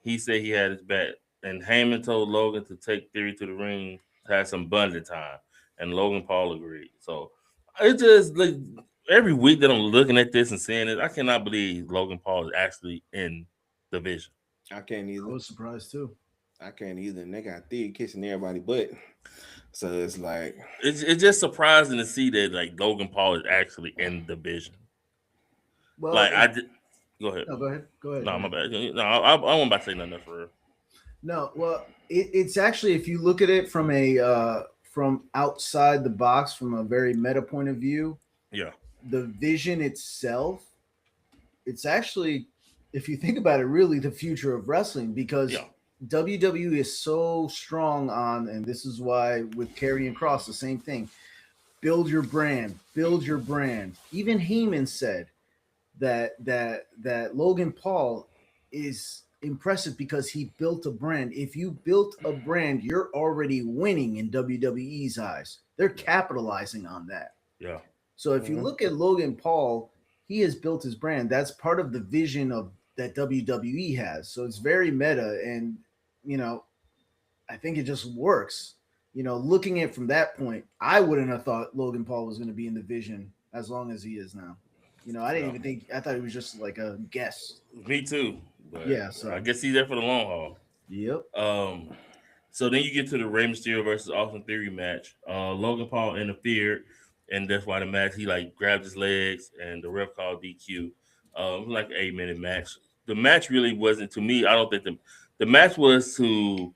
[SPEAKER 1] He said he had his back, and Heyman told Logan to take Theory to the ring to have some bonding time, and Logan Paul agreed. So it just like every week that I'm looking at this and seeing it, I cannot believe Logan Paul is actually in the Vision.
[SPEAKER 2] I can't either.
[SPEAKER 3] I was surprised too.
[SPEAKER 2] I can't either. And they got Theory kissing everybody but. So it's like
[SPEAKER 1] it's just surprising to see that like Logan Paul is actually in the Vision.
[SPEAKER 3] Well,
[SPEAKER 1] like go ahead.
[SPEAKER 3] No, go ahead.
[SPEAKER 1] No, my bad. No, I won't about to say nothing for real.
[SPEAKER 3] No, well, it's actually if you look at it from from outside the box, from a very meta point of view.
[SPEAKER 1] Yeah.
[SPEAKER 3] The Vision itself, it's actually, if you think about it, really the future of wrestling because. Yeah. WWE is so strong on, and this is why with Karrion Kross, the same thing. Build your brand. Even Heyman said that Logan Paul is impressive because he built a brand. If you built a brand, you're already winning in WWE's eyes. They're capitalizing on that.
[SPEAKER 1] Yeah.
[SPEAKER 3] So if you look at Logan Paul, he has built his brand. That's part of the vision of that WWE has. So it's very meta and I think it just works. Looking at it from that point, I wouldn't have thought Logan Paul was going to be in the Vision as long as he is now. I didn't even think. I thought it was just like a guess.
[SPEAKER 1] Me too. But
[SPEAKER 3] yeah, so
[SPEAKER 1] I guess he's there for the long haul.
[SPEAKER 3] Yep.
[SPEAKER 1] So then you get to the Rey Mysterio versus Austin Theory match. Logan Paul interfered, and that's why the match he grabbed his legs, and the ref called DQ. It was like an 8-minute match. The match really wasn't to me. I don't think the match was to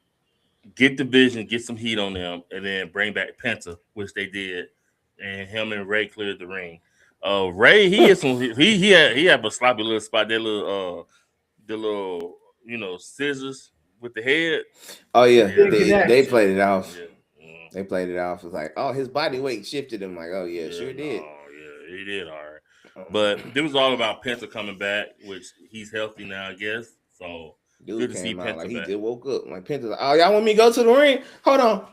[SPEAKER 1] get the Vision, get some heat on them, and then bring back Penta, which they did, and him and Ray cleared the ring. Ray, he had a sloppy little spot. That little scissors with the head.
[SPEAKER 2] Oh yeah, they played it off. Yeah. They played it off. It's like, oh, his body weight shifted him. Like, oh yeah, sure did.
[SPEAKER 1] Oh yeah, he did. All right. But it was all about Penta coming back, which he's healthy now, I guess. So
[SPEAKER 2] Dude
[SPEAKER 1] good to see
[SPEAKER 2] came out like
[SPEAKER 1] Penta
[SPEAKER 2] he
[SPEAKER 1] back.
[SPEAKER 2] just woke up. Like Penta's like, oh, y'all want me to go to the ring? Hold on.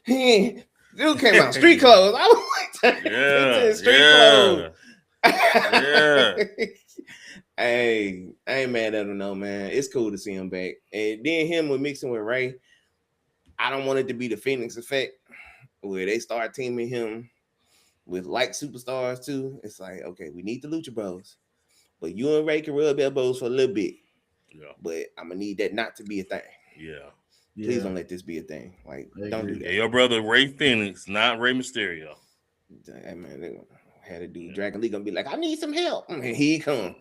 [SPEAKER 2] Dude came out street clothes. I was like, Penta in street clothes.
[SPEAKER 1] Yeah.
[SPEAKER 2] Hey, I ain't mad at him, no, man. It's cool to see him back. And then him with mixing with Ray, I don't want it to be the Phoenix effect where they start teaming him with like superstars too. It's like, okay, we need the Lucha Bros, but you and Ray can rub elbows for a little bit.
[SPEAKER 1] Yeah.
[SPEAKER 2] But I'm gonna need that not to be a thing.
[SPEAKER 1] Yeah.
[SPEAKER 2] Please don't let this be a thing. Like, don't do
[SPEAKER 1] Yeah,
[SPEAKER 2] that.
[SPEAKER 1] your brother Ray Phoenix, not Ray Mysterio.
[SPEAKER 2] Hey, man, they had to do Dragon Lee gonna be like, I need some help. And here he come.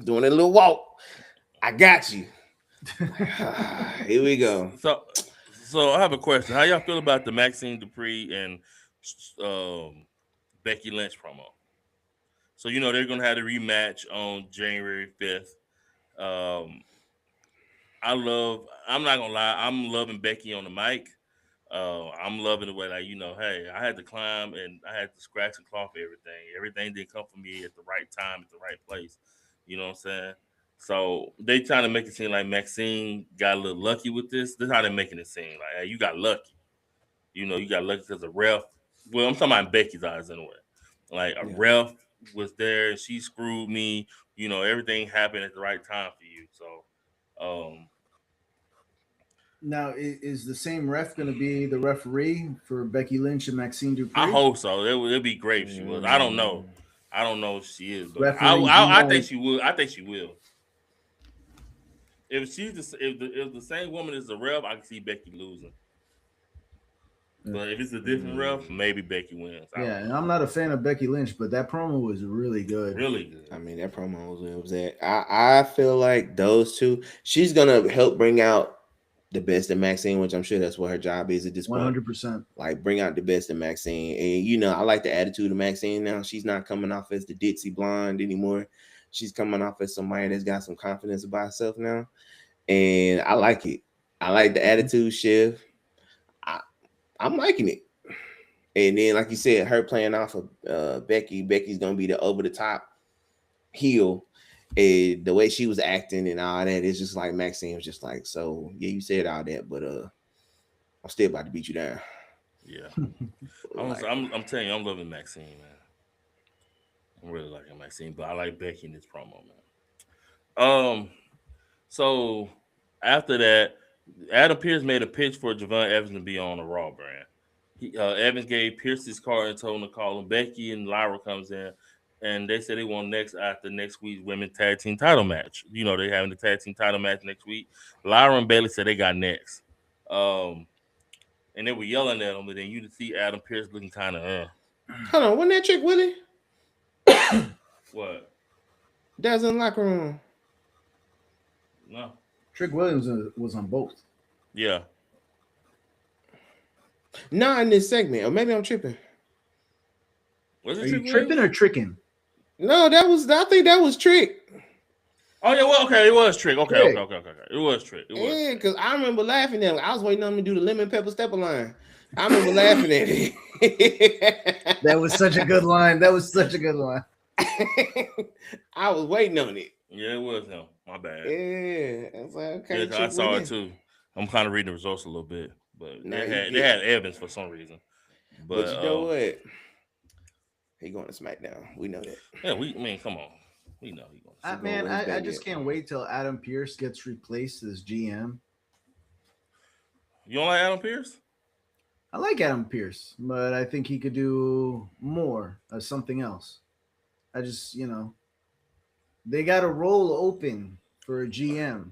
[SPEAKER 2] Doing a little walk. I got you. Here we go.
[SPEAKER 1] So I have a question. How y'all feel about the Maxine Dupree and Becky Lynch promo? So they're gonna have the rematch on January 5th. Um, I'm not gonna lie, I'm loving Becky on the mic. I'm loving the way, like, hey, I had to climb and I had to scratch and claw for everything. Everything didn't come for me at the right time, at the right place. You know what I'm saying? So they trying to make it seem like Maxine got a little lucky with this. That's how they're making it seem. Like, hey, you got lucky. You got lucky because a ref. Well, I'm talking about Becky's eyes anyway. Like a ref was there and she screwed me. Everything happened at the right time for you. So,
[SPEAKER 3] now, is the same ref going to be the referee for Becky Lynch and Maxine Dupree?
[SPEAKER 1] I hope so. It'd be great if she was. I don't know. I don't know if she is, but
[SPEAKER 3] Referee
[SPEAKER 1] I think she will. I think she will. If the same woman is the ref, I can see Becky losing. But if it's a different ref, maybe Becky wins.
[SPEAKER 3] Yeah, and I'm not a fan of Becky Lynch, but that promo was really good.
[SPEAKER 1] Really good.
[SPEAKER 2] I mean, that promo was that. I feel like those two, she's gonna help bring out the best in Maxine, which I'm sure that's what her job is at this point.
[SPEAKER 3] 100%.
[SPEAKER 2] Like, bring out the best in Maxine. And I like the attitude of Maxine now. She's not coming off as the ditzy blonde anymore. She's coming off as somebody that's got some confidence about herself now. And I like it. I like the attitude shift. I'm liking it. And then, like you said, her playing off of Becky. Becky's gonna be the over the top heel. And the way she was acting and all that, it's just like Maxine was just like, so yeah, you said all that, but I'm still about to beat you down.
[SPEAKER 1] Yeah. I'm telling you, I'm loving Maxine, man. I'm really liking Maxine, but I like Becky in this promo, man. So after that, Adam Pearce made a pitch for Javon Evans to be on the Raw brand. Evans gave Pierce his card and told him to call him. Becky and Lyra comes in, and they said they want after next week's women's tag team title match. They're having the tag team title match next week. Lyra and Bailey said they got next. And they were yelling at him, but then you see Adam Pearce looking kind of
[SPEAKER 2] Hold on, wasn't that Trick Willie?
[SPEAKER 1] What?
[SPEAKER 2] That's in the locker room.
[SPEAKER 1] No.
[SPEAKER 3] Trick Williams was on both.
[SPEAKER 1] Yeah.
[SPEAKER 2] Not in this segment, or maybe I'm tripping.
[SPEAKER 1] Was it
[SPEAKER 3] Are you tripping or tricking?
[SPEAKER 2] No, I think that was Trick.
[SPEAKER 1] Oh yeah, well, okay, it was Trick. Okay. It was Trick.
[SPEAKER 2] Yeah, because I remember laughing at him. I was waiting on him to do the lemon pepper stepper line. I remember laughing at it.
[SPEAKER 3] That was such a good line.
[SPEAKER 2] I was waiting on it.
[SPEAKER 1] Yeah, it was him. My bad.
[SPEAKER 2] Yeah, I was like, okay.
[SPEAKER 1] Yeah, I saw it too. I'm kind of reading the results a little bit, but they had Evans for some reason.
[SPEAKER 2] But you know what? He going to SmackDown. We know that.
[SPEAKER 1] Yeah, come on. We know he going
[SPEAKER 3] to. I just can't wait till Adam Pearce gets replaced as GM.
[SPEAKER 1] You don't like Adam Pearce?
[SPEAKER 3] I like Adam Pearce, but I think he could do more of something else. I just, they got a role open for a GM.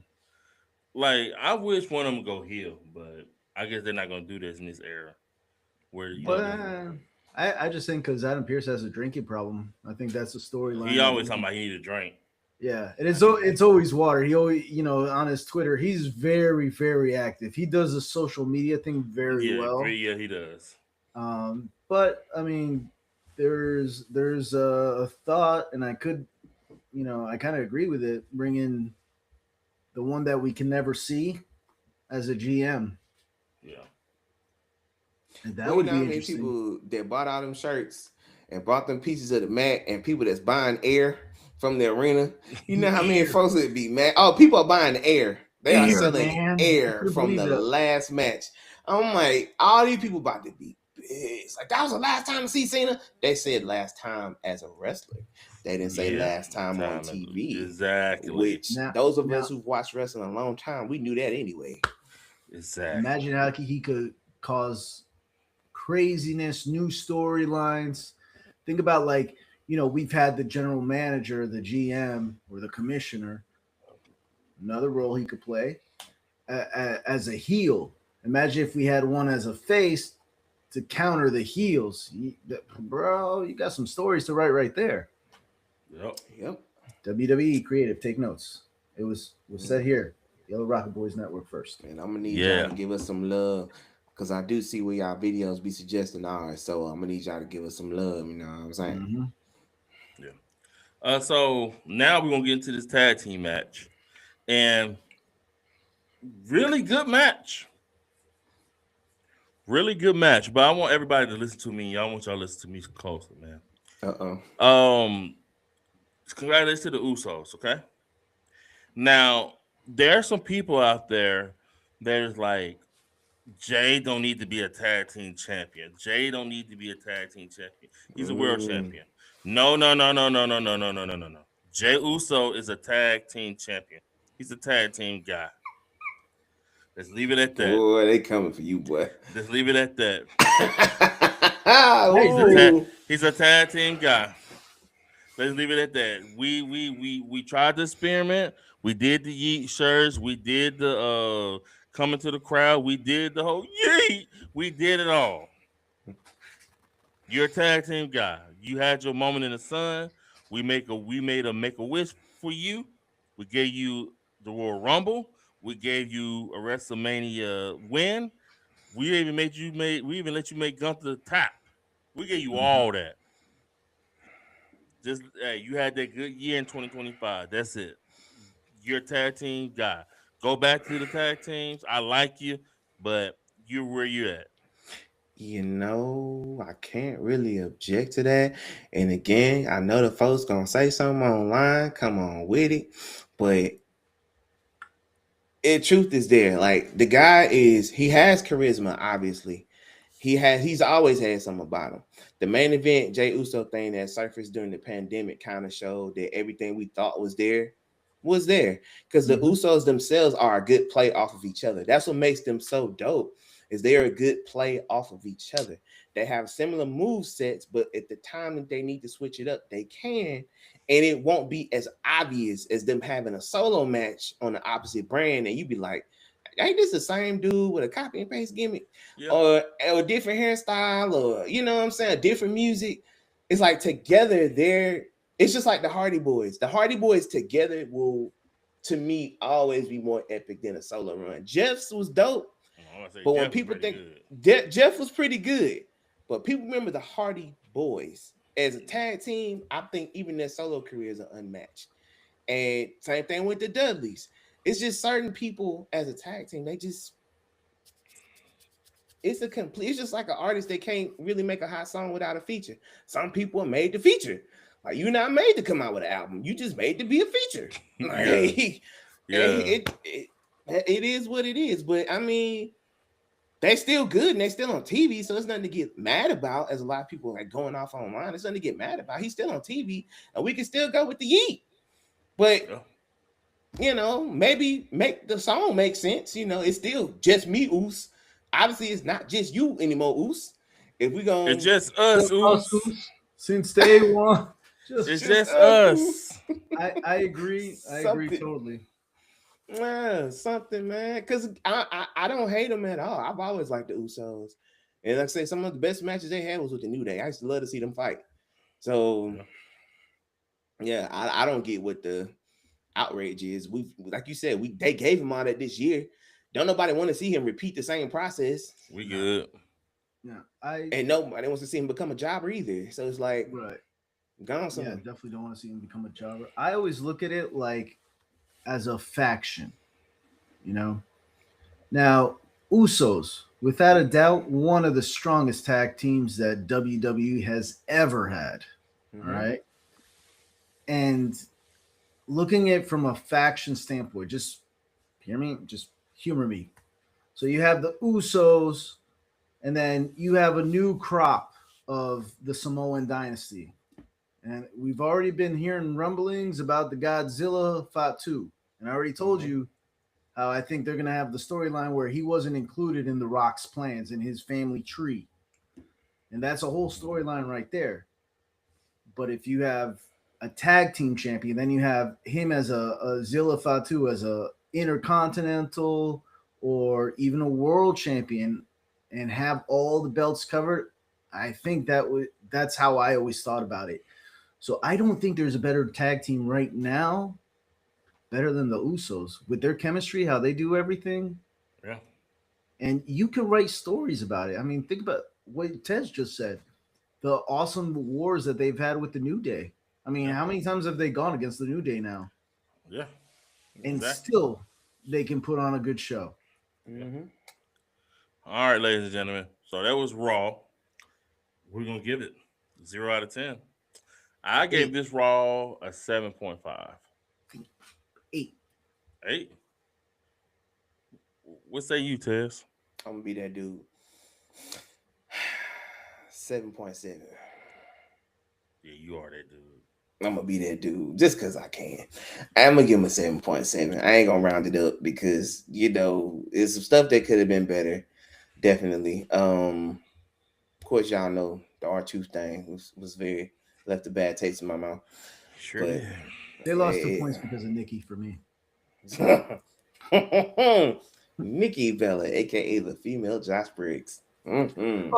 [SPEAKER 1] Like, I wish one of them would go heel, but I guess they're not going to do this in this era.
[SPEAKER 3] I just think because Adam Pearce has a drinking problem. I think that's the storyline.
[SPEAKER 1] He always talking about he need a drink.
[SPEAKER 3] Yeah, and it's always water. He always, on his Twitter, he's very, very active. He does the social media thing very well.
[SPEAKER 1] Yeah, he does.
[SPEAKER 3] But I mean, there's a thought, and I could, I kind of agree with it. Bring in the one that we can never see as a GM.
[SPEAKER 1] Yeah,
[SPEAKER 3] and that would be interesting.
[SPEAKER 2] People that bought all them shirts and brought them pieces of the mat, and people that's buying air from the arena, you know how many
[SPEAKER 3] Air.
[SPEAKER 2] folks would be mad? Oh, people are buying the air. They are
[SPEAKER 3] Air,
[SPEAKER 2] selling
[SPEAKER 3] man. I
[SPEAKER 2] air
[SPEAKER 3] couldn't
[SPEAKER 2] from
[SPEAKER 3] believe
[SPEAKER 2] the
[SPEAKER 3] that.
[SPEAKER 2] last match. I'm like, all these people about to be pissed. Like, that was the last time to see Cena. They said last time as a wrestler. They didn't say
[SPEAKER 1] Yeah,
[SPEAKER 2] last time on TV.
[SPEAKER 1] exactly,
[SPEAKER 2] Which those of
[SPEAKER 3] Now,
[SPEAKER 2] us who've watched wrestling a long time, we knew that anyway.
[SPEAKER 1] exactly.
[SPEAKER 3] imagine how he could cause craziness, new storylines. Think about like, we've had the general manager, the GM, or the commissioner, another role he could play as a heel. Imagine if we had one as a face to counter the heels. Bro, you got some stories to write right there.
[SPEAKER 1] Yep.
[SPEAKER 2] Yep.
[SPEAKER 3] WWE creative, take notes. It was said here, Yellow Rocket Boys Network first.
[SPEAKER 2] And I'm gonna need y'all
[SPEAKER 1] Yeah.
[SPEAKER 2] to give us some love. Because I do see where y'all videos be suggesting ours. So I'm gonna need y'all to give us some love, you know what I'm saying?
[SPEAKER 3] Mm-hmm.
[SPEAKER 1] So now we're gonna get into this tag team match, and really good match. Really good match. But I want everybody to listen to me. I want y'all to listen to me closely, man.
[SPEAKER 2] Uh-oh.
[SPEAKER 1] Congratulations to the Usos, okay? Now, there are some people out there that is like, Jay don't need to be a tag team champion. Jay don't need to be a tag team champion. He's a world champion. No, no, no, no, no, no, no, no, no, no, no, no. Jay Uso is a tag team champion. He's a tag team guy. Let's leave it at that.
[SPEAKER 2] Boy, they coming for you, boy.
[SPEAKER 1] Let's leave it at that.
[SPEAKER 2] Ooh.
[SPEAKER 1] He's a tag team guy. Let's leave it at that. We tried the experiment. We did the yeet shirts. We did the coming to the crowd. We did the whole yeet. We did it all. You're a tag team guy. You had your moment in the sun. We made a make a wish for you. We gave you the Royal Rumble. We gave you a WrestleMania win. We even let you make Gunther tap. We gave you
[SPEAKER 3] Mm-hmm.
[SPEAKER 1] all that. Just hey, you had that good year in 2025. That's it. You're a tag team guy. Go back to the tag teams. I like you, but you're where you're at.
[SPEAKER 2] You know, I can't really object to that. And again, I know the folks gonna say something online. Come on with it. But truth is there. Like the guy he has charisma, obviously. He's always had something about him. The main event Jay Uso thing that surfaced during the pandemic kind of showed that everything we thought was there. Because the
[SPEAKER 3] Mm-hmm.
[SPEAKER 2] Usos themselves are a good play off of each other. That's what makes them so dope. Is they're a good play off of each other. They have similar move sets, but at the time that they need to switch it up, they can, and it won't be as obvious as them having a solo match on the opposite brand. And you'd be like, ain't this the same dude with a copy and paste gimmick,
[SPEAKER 1] Yep.
[SPEAKER 2] or a different hairstyle, or you know what I'm saying, different music? It's like together it's just like the Hardy Boys. The Hardy Boys together will, to me, always be more epic than a solo run. Jeff's was dope, but when people think Jeff was pretty good, but people remember the Hardy Boys as a tag team, I think even their solo careers are unmatched. And same thing with the Dudleys. It's just certain people as a tag team, it's just like an artist, they can't really make a hot song without a feature. Some people are made to feature. Like, you're not made to come out with an album. You just made to be a feature. Like, it is what it is. But I mean, they still good and they still on TV, so it's nothing to get mad about. As a lot of people like going off online, it's nothing to get mad about. He's still on TV, and we can still go with the yeet. But you know, maybe make the song make sense. You know, it's still just me, Oos. Obviously, it's not just you anymore, Oos. If we going,
[SPEAKER 1] it's just us, Oos.
[SPEAKER 3] Since day one.
[SPEAKER 1] It's just us.
[SPEAKER 3] I agree. I agree totally.
[SPEAKER 2] Something, man. Because I don't hate them at all. I've always liked the Usos. And like I say, some of the best matches they had was with the New Day. I used to love to see them fight. So, yeah, I don't get what the outrage is. Like you said, they gave him all that this year. Don't nobody want to see him repeat the same process.
[SPEAKER 1] We good.
[SPEAKER 3] Yeah,
[SPEAKER 2] and nobody wants to see him become a jobber either. So it's like,
[SPEAKER 3] right,
[SPEAKER 2] gone somewhere.
[SPEAKER 3] Yeah, definitely don't want to see him become a jobber. I always look at it like as a faction, you know. Now, Usos, without a doubt, one of the strongest tag teams that WWE has ever had.
[SPEAKER 2] Mm-hmm.
[SPEAKER 3] All right. And looking at it from a faction standpoint, just hear me, just humor me. So you have the Usos, and then you have a new crop of the Samoan dynasty. And we've already been hearing rumblings about the Godzilla Fatu. And I already told
[SPEAKER 2] Mm-hmm.
[SPEAKER 3] you how I think they're going to have the storyline where he wasn't included in The Rock's plans in his family tree. And that's a whole storyline right there. But if you have a tag team champion, then you have him as a Zilla Fatu as a intercontinental or even a world champion and have all the belts covered. I think that's how I always thought about it. So I don't think there's a better tag team right now, better than the Usos with their chemistry, how they do everything.
[SPEAKER 1] Yeah.
[SPEAKER 3] And you can write stories about it. I mean, think about what Tez just said. The awesome wars that they've had with the New Day. I mean,
[SPEAKER 1] Yeah.
[SPEAKER 3] how many times have they gone against the New Day now?
[SPEAKER 1] Yeah.
[SPEAKER 3] And
[SPEAKER 1] Exactly.
[SPEAKER 3] still they can put on a good show.
[SPEAKER 2] Mm-hmm.
[SPEAKER 1] All right, ladies and gentlemen. So that was Raw. We're gonna give it 0 out of 10. I gave
[SPEAKER 3] Eight.
[SPEAKER 1] this Raw a 7.5.
[SPEAKER 3] 8.
[SPEAKER 1] 8. What say you, Tess?
[SPEAKER 2] I'm gonna be that dude. 7.7.
[SPEAKER 1] Yeah, you are that dude.
[SPEAKER 2] I'm gonna be that dude just because I can. I'm gonna give him a 7.7. I ain't gonna round it up because it's some stuff that could have been better. Definitely. Of course, y'all know the R2 thing was very left a bad taste in my mouth.
[SPEAKER 1] Sure
[SPEAKER 2] But
[SPEAKER 1] did.
[SPEAKER 3] They lost 2 points because of Nikki for me.
[SPEAKER 2] Nikki Bella, aka the female Josh Briggs. Mm-hmm.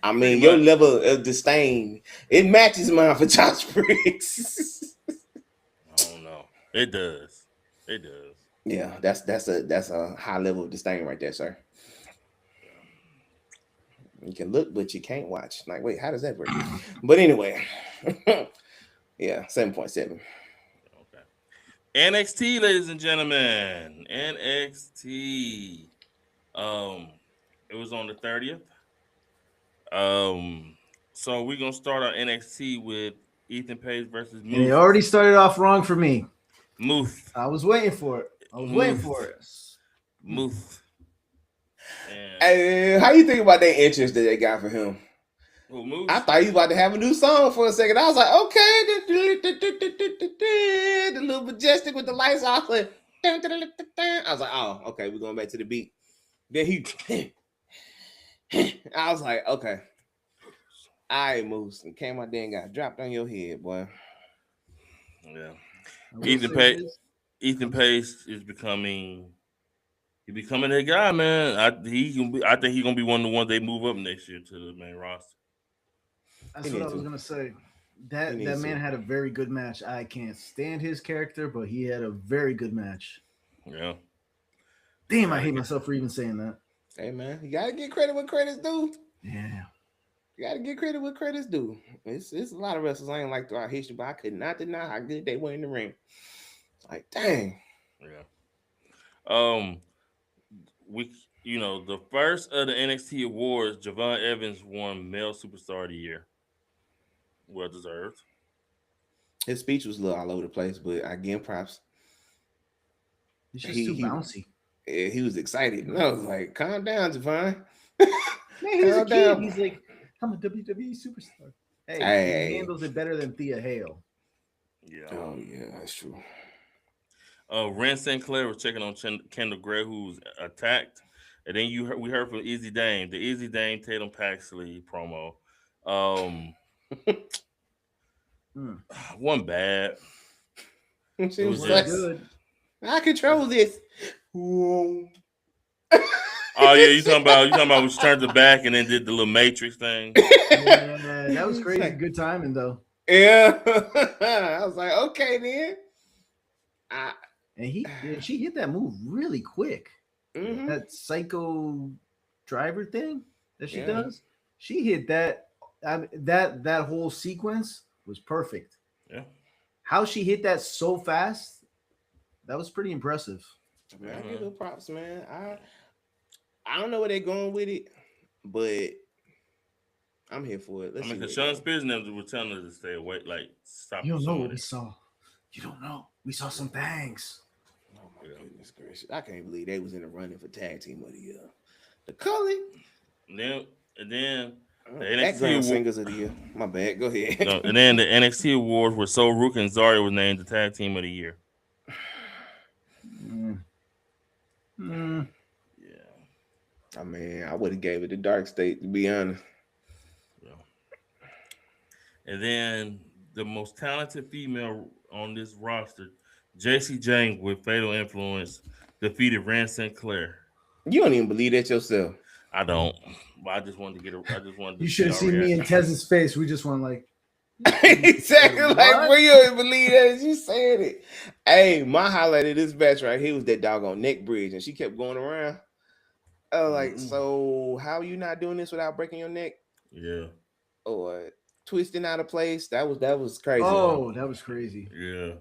[SPEAKER 2] I
[SPEAKER 1] Pretty
[SPEAKER 2] mean, your
[SPEAKER 1] much.
[SPEAKER 2] level of disdain, it matches mine for Josh Briggs.
[SPEAKER 1] I don't know. It does. It does.
[SPEAKER 2] Yeah, that's a high level of disdain right there, sir. You can look, but you can't watch. Like, wait, how does that work? But anyway, yeah, 7.7.
[SPEAKER 1] Okay. NXT, ladies and gentlemen. NXT. Um, it was on the 30th. Um, so we're gonna start our NXT with Ethan Page versus
[SPEAKER 3] And it
[SPEAKER 1] Muth.
[SPEAKER 3] already started off wrong for me.
[SPEAKER 1] Muth.
[SPEAKER 3] I was waiting for it. I was waiting for
[SPEAKER 1] Muth.
[SPEAKER 3] it.
[SPEAKER 1] Muth. And
[SPEAKER 2] Hey, how you think about that interest that they got for him?
[SPEAKER 1] who
[SPEAKER 2] I
[SPEAKER 1] Moose?
[SPEAKER 2] thought he was about to have a new song for a second. I was like, okay, the little majestic with the lights off. I was like, oh, okay, we're going back to the beat. Then he, I was like, okay, I Moose, and came out there and got dropped on your head, boy.
[SPEAKER 1] Yeah.
[SPEAKER 3] I will
[SPEAKER 1] Ethan
[SPEAKER 3] say
[SPEAKER 1] Page.
[SPEAKER 3] this.
[SPEAKER 1] Ethan Page is becoming. He becoming that guy, man. I think he's gonna be one of the ones they move up next year to the main roster.
[SPEAKER 3] That's
[SPEAKER 2] He
[SPEAKER 3] what I
[SPEAKER 2] needs
[SPEAKER 3] was
[SPEAKER 2] to.
[SPEAKER 3] gonna say.
[SPEAKER 2] He
[SPEAKER 3] That
[SPEAKER 2] needs
[SPEAKER 3] man
[SPEAKER 2] to.
[SPEAKER 3] had a very good match. I can't stand his character, but he had a very good match.
[SPEAKER 1] Yeah.
[SPEAKER 3] Damn, I
[SPEAKER 1] Gotta
[SPEAKER 3] hate
[SPEAKER 1] get-
[SPEAKER 3] myself for even saying that.
[SPEAKER 2] Hey, man, you got to get credit what credit's due.
[SPEAKER 3] Yeah.
[SPEAKER 2] You got to get credit what credit's due. It's a lot of wrestlers I ain't like throughout history, but I could not deny how good they were in the ring. Like, dang.
[SPEAKER 1] Yeah. Um. We the first of the NXT awards, Javon Evans won Male Superstar of the Year. Well deserved.
[SPEAKER 2] His speech was a little all over the place, but I give him props.
[SPEAKER 3] He's just
[SPEAKER 2] He
[SPEAKER 3] too
[SPEAKER 2] he
[SPEAKER 3] bouncy.
[SPEAKER 2] he was excited. And I was like, calm down, Javon.
[SPEAKER 3] Man, he's a
[SPEAKER 2] Calm
[SPEAKER 3] kid.
[SPEAKER 2] down.
[SPEAKER 3] He's like, I'm a WWE superstar. Hey,
[SPEAKER 2] Hey.
[SPEAKER 3] he handles it better than Thea Hale.
[SPEAKER 1] Yeah.
[SPEAKER 2] Oh yeah, that's true.
[SPEAKER 1] Ren St. Clair was checking on Kendall Gray, who's attacked. And then we heard from Easy Dame, the Easy Dame Tatum Paxley promo.
[SPEAKER 3] Mm,
[SPEAKER 1] One bad.
[SPEAKER 2] She
[SPEAKER 1] It
[SPEAKER 3] it
[SPEAKER 1] was
[SPEAKER 2] was
[SPEAKER 3] wasn't
[SPEAKER 2] like,
[SPEAKER 1] just
[SPEAKER 3] good.
[SPEAKER 2] I control this. Whoa.
[SPEAKER 1] oh yeah, you talking about when she turned the back and then did the little Matrix thing.
[SPEAKER 3] Yeah, that was
[SPEAKER 2] It's
[SPEAKER 3] crazy.
[SPEAKER 2] like,
[SPEAKER 3] Good timing though.
[SPEAKER 2] yeah. I was like, okay then. I
[SPEAKER 3] And she hit that move really quick.
[SPEAKER 2] mhm.
[SPEAKER 3] That psycho driver thing that she
[SPEAKER 2] Yeah.
[SPEAKER 3] does. She hit that. That whole sequence was perfect.
[SPEAKER 1] Yeah.
[SPEAKER 3] How she hit that so fast, that was pretty impressive.
[SPEAKER 2] Man, I give it props, man. I don't know where they're going with it, but I'm here for it.
[SPEAKER 1] I
[SPEAKER 2] Let's see
[SPEAKER 1] mean,
[SPEAKER 2] where
[SPEAKER 1] because
[SPEAKER 2] it
[SPEAKER 1] Sean
[SPEAKER 2] goes.
[SPEAKER 1] Spears and them were telling us to stay away, like stop
[SPEAKER 3] You don't know
[SPEAKER 1] showing
[SPEAKER 3] what we
[SPEAKER 1] it.
[SPEAKER 3] saw. You don't know. We saw some things.
[SPEAKER 2] Oh my goodness gracious! I can't believe they was in the running for tag team of the year. The Cullen,
[SPEAKER 1] And then the NXT
[SPEAKER 2] background
[SPEAKER 1] award,
[SPEAKER 2] singers of the year. My bad. Go ahead.
[SPEAKER 1] no, and then the NXT awards were So Rook and Zarya was named the tag team of the year.
[SPEAKER 3] Mm. Mm.
[SPEAKER 1] Yeah.
[SPEAKER 2] I mean, I would have gave it to Dark State to be honest.
[SPEAKER 1] Yeah. And then the most talented female on this roster, JC James with Fatal Influence, defeated Rand Sinclair.
[SPEAKER 2] You don't even believe that yourself.
[SPEAKER 1] I don't. But I just wanted to I just wanted to
[SPEAKER 3] You
[SPEAKER 1] see
[SPEAKER 3] should have
[SPEAKER 1] our
[SPEAKER 3] seen me and
[SPEAKER 1] reaction.
[SPEAKER 3] Tez's face. We just went like,
[SPEAKER 2] Exactly. Like,
[SPEAKER 3] what?
[SPEAKER 2] bro, you don't even believe that you said it. Hey, my highlight of this match right here was that doggone neck bridge, and she kept going around. I was like, so how are you not doing this without breaking your neck
[SPEAKER 1] Yeah.
[SPEAKER 2] or twisting out of place? That was crazy.
[SPEAKER 3] Oh, that was crazy.
[SPEAKER 1] Yeah.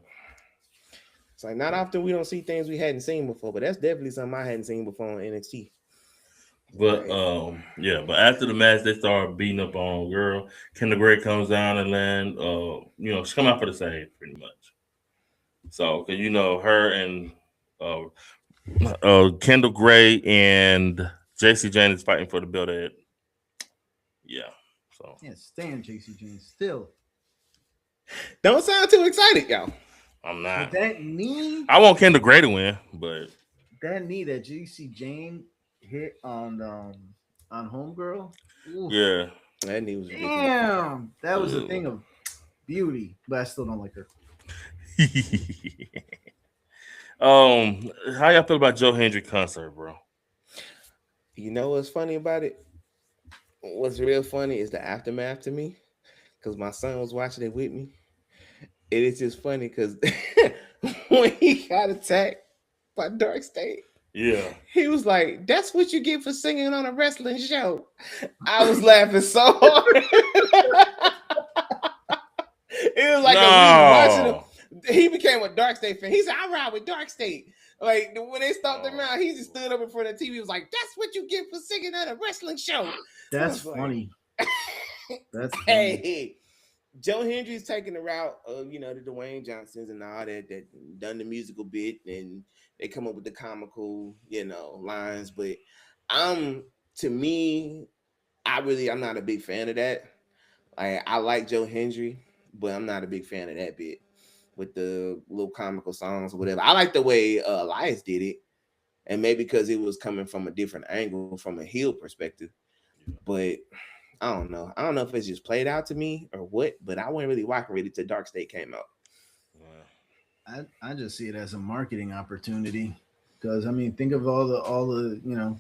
[SPEAKER 2] It's like not often we don't see things we hadn't seen before, but that's definitely something I hadn't seen before on NXT.
[SPEAKER 1] But but after the match they started beating up on girl. Kendall Gray comes down and land she come out for the save pretty much. So cause her and Kendall Gray and JC Jane is fighting for the belt at so
[SPEAKER 3] Yeah, stand JC James still.
[SPEAKER 2] Don't sound too excited, y'all.
[SPEAKER 1] I'm
[SPEAKER 3] But
[SPEAKER 1] not.
[SPEAKER 3] that knee,
[SPEAKER 1] I want Kendall Gray to win, but
[SPEAKER 3] that JC Jane hit on Homegirl. Oof.
[SPEAKER 1] yeah.
[SPEAKER 2] That knee was ridiculous.
[SPEAKER 3] Damn, that was a thing of beauty, but I still don't like her.
[SPEAKER 1] How y'all feel about Joe Hendry concert, bro?
[SPEAKER 2] You know what's funny about it? What's real funny is the aftermath to me, because my son was watching it with me. And it's just funny because when he got attacked by Dark State,
[SPEAKER 1] Yeah.
[SPEAKER 2] he was like, "That's what you get for singing on a wrestling show." I was laughing so hard. It was like we was watching him. He became a Dark State fan. He said, "I ride with Dark State." Like when they stopped him out, he just stood up in front of the TV. He was like, "That's what you get for singing at a wrestling show."
[SPEAKER 3] That's funny. That's funny.
[SPEAKER 2] Hey, Joe Hendry's taking the route of the Dwayne Johnsons and all that done the musical bit, and they come up with the comical lines. But to me, I'm not a big fan of that. I like Joe Hendry, but I'm not a big fan of that bit with the little comical songs or whatever. I like the way Elias did it, and maybe because it was coming from a different angle, from a heel perspective. But I don't know. I don't know if it's just played out to me or what, but I wasn't really rocking with it till Dark State came out.
[SPEAKER 3] I just see it as a marketing opportunity because I mean, think of all the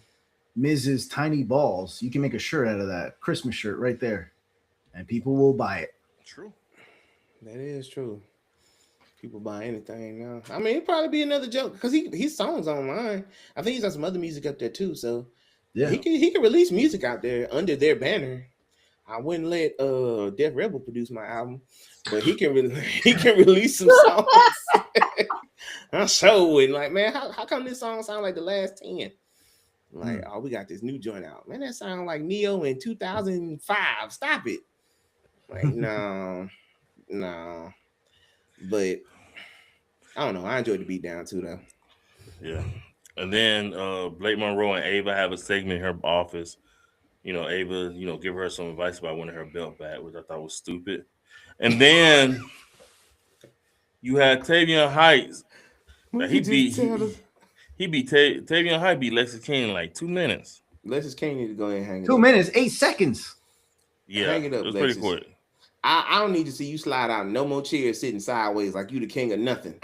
[SPEAKER 3] Miz's tiny balls. You can make a shirt out of that Christmas shirt right there, and people will buy it.
[SPEAKER 1] True.
[SPEAKER 2] That is true. People buy anything now. I mean, it'd probably be another joke because his songs online. I think he's got some other music up there too. So yeah, he can release music out there under their banner. I wouldn't let Def Rebel produce my album, but he can release some songs. I sure wouldn't. Like, man, how come this song sound like the last 10? Like, oh, we got this new joint out. Man, that sound like Neo in 2005. Stop it. Like, no. But I don't know. I enjoyed the beatdown too, though.
[SPEAKER 1] Yeah. And then Blake Monroe and Ava have a segment in her office. Ava, give her some advice about winning her belt back, which I thought was stupid. And then you had Tavion Heights. He beat Tavion Heights beat Lexus King in like 2 minutes.
[SPEAKER 2] Lexus King need to go ahead and hang it
[SPEAKER 3] 2
[SPEAKER 2] up.
[SPEAKER 3] min's 8 seconds.
[SPEAKER 1] Yeah,
[SPEAKER 2] hang it up,
[SPEAKER 1] it was
[SPEAKER 2] Lexus.
[SPEAKER 1] pretty quick.
[SPEAKER 2] I don't need to see you slide out no more chairs sitting sideways like you the king of nothing.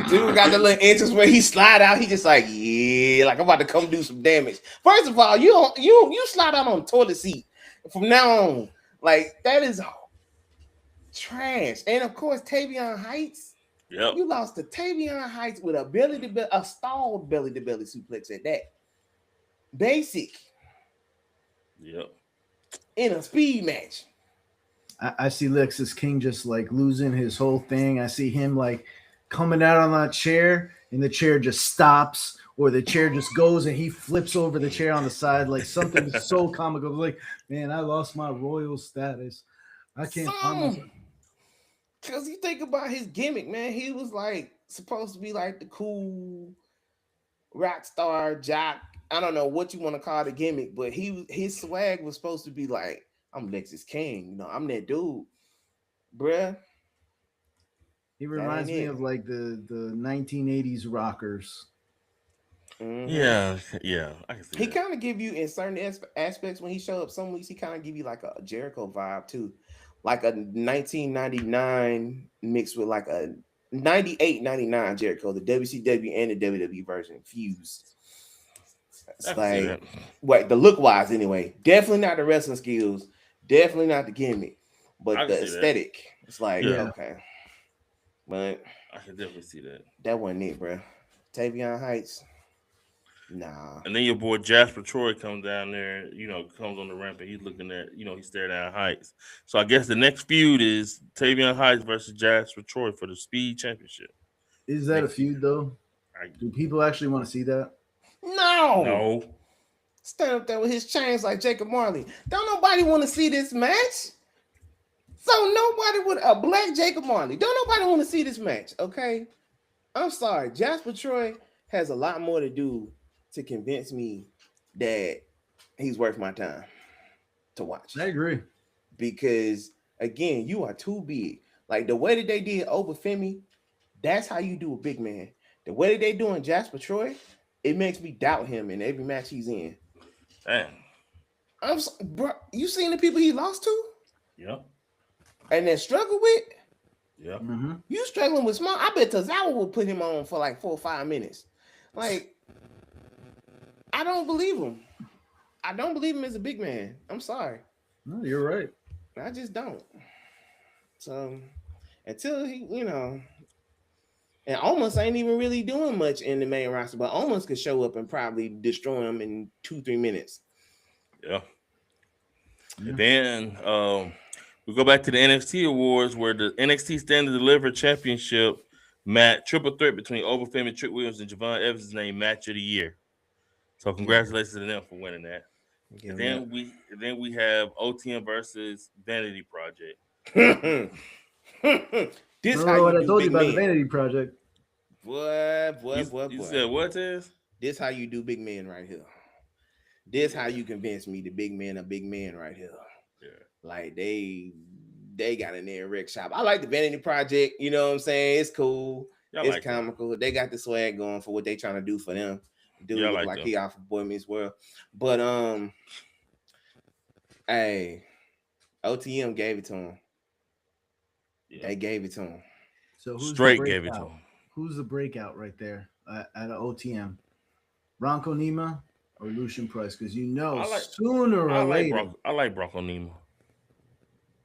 [SPEAKER 2] Dude got the little entrance where he slide out. He just like, yeah, like I'm about to come do some damage. First of all, you slide out on the toilet seat from now on. Like that is trash. And of course, Tavion Heights.
[SPEAKER 1] Yep.
[SPEAKER 2] You lost to Tavion Heights with a stalled belly to belly suplex at that. Basic.
[SPEAKER 1] Yep.
[SPEAKER 2] In a speed match.
[SPEAKER 3] I see Lexus King just like losing his whole thing. I see him like coming out on that chair and the chair just stops, or the chair just goes and he flips over the chair on the side, like something so comical. Like, man, I lost my royal status. I can't find myself.
[SPEAKER 2] Because you think about his gimmick, man, he was like supposed to be like the cool rock star jock. I don't know what you want to call the gimmick, but his swag was supposed to be like, I'm Lexus King, you know, I'm that dude, bruh.
[SPEAKER 3] He reminds me of like the 1980s rockers.
[SPEAKER 1] Mm-hmm. Yeah, I can see
[SPEAKER 2] he
[SPEAKER 1] that.
[SPEAKER 2] kind of give you in certain aspects when he showed up some weeks, he kind of give you like a Jericho vibe too, like a 1999 mixed with like a 98-99 Jericho, the WCW and the WWE version fused. It's like what the look wise anyway, definitely not the wrestling skills, definitely not the gimmick, but the aesthetic. That. It's like okay, but
[SPEAKER 1] I can definitely see that.
[SPEAKER 2] That wasn't it, bro. Tavion Heights. Nah.
[SPEAKER 1] And then your boy Jasper Troy comes down there, you know, comes on the ramp and he's looking at, you know, he's staring down Heights. So I guess the next feud is Tavion Heights versus Jasper Troy for the Speed Championship.
[SPEAKER 3] Is that a feud though? Do people actually want to see that?
[SPEAKER 2] No. Stand up there with his chains like Jacob Marley. Don't nobody want to see this match. So nobody would a black Jacob Marley. Don't nobody want to see this match. Okay. I'm sorry. Jasper Troy has a lot more to do to convince me that he's worth my time to watch.
[SPEAKER 3] I agree.
[SPEAKER 2] Because again, you are too big. Like the way that they did Obafemi, that's how you do a big man. The way that they doing Jasper Troy, it makes me doubt him in every match he's in.
[SPEAKER 1] Damn.
[SPEAKER 2] Bro, you seen the people he lost to?
[SPEAKER 1] Yeah.
[SPEAKER 2] And then struggle with?
[SPEAKER 1] Yeah.
[SPEAKER 3] Mm-hmm.
[SPEAKER 2] You struggling with small? I bet Tozawa will put him on for like 4 or 5 minutes. Like, I don't believe him. I don't believe him as a big man. I'm sorry.
[SPEAKER 3] No, you're right.
[SPEAKER 2] I just don't. So until he, you know, and Almost ain't even really doing much in the main roster, but Almost could show up and probably destroy him in 2-3 minutes.
[SPEAKER 1] Yeah. And then we go back to the NXT Awards where the NXT Stand and Deliver Championship match, triple threat between Obafemi, Trick Williams, and Javon Evans is named Match of the Year. So congratulations to them for winning that. And then we have OTM versus Vanity Project.
[SPEAKER 2] This
[SPEAKER 3] how what I told you about the Vanity Project.
[SPEAKER 2] Boy.
[SPEAKER 1] You said what is?
[SPEAKER 2] This how you do big men right here. This how you convince me the big man a big man right here.
[SPEAKER 1] Yeah.
[SPEAKER 2] Like they got in there wreck shop. I like the Vanity Project. You know what I'm saying? It's cool. It's like comical. Them. They got the swag going for what they trying to do for them. Dude look like he off of Boy Meets World. But hey, OTM gave it to him. Yeah. They gave it to him.
[SPEAKER 3] So who's
[SPEAKER 1] straight gave it to him?
[SPEAKER 3] Who's the breakout right there at an OTM? Bronco Nima or Lucian Price? Because you know sooner or later.
[SPEAKER 1] I like Bronco Nima.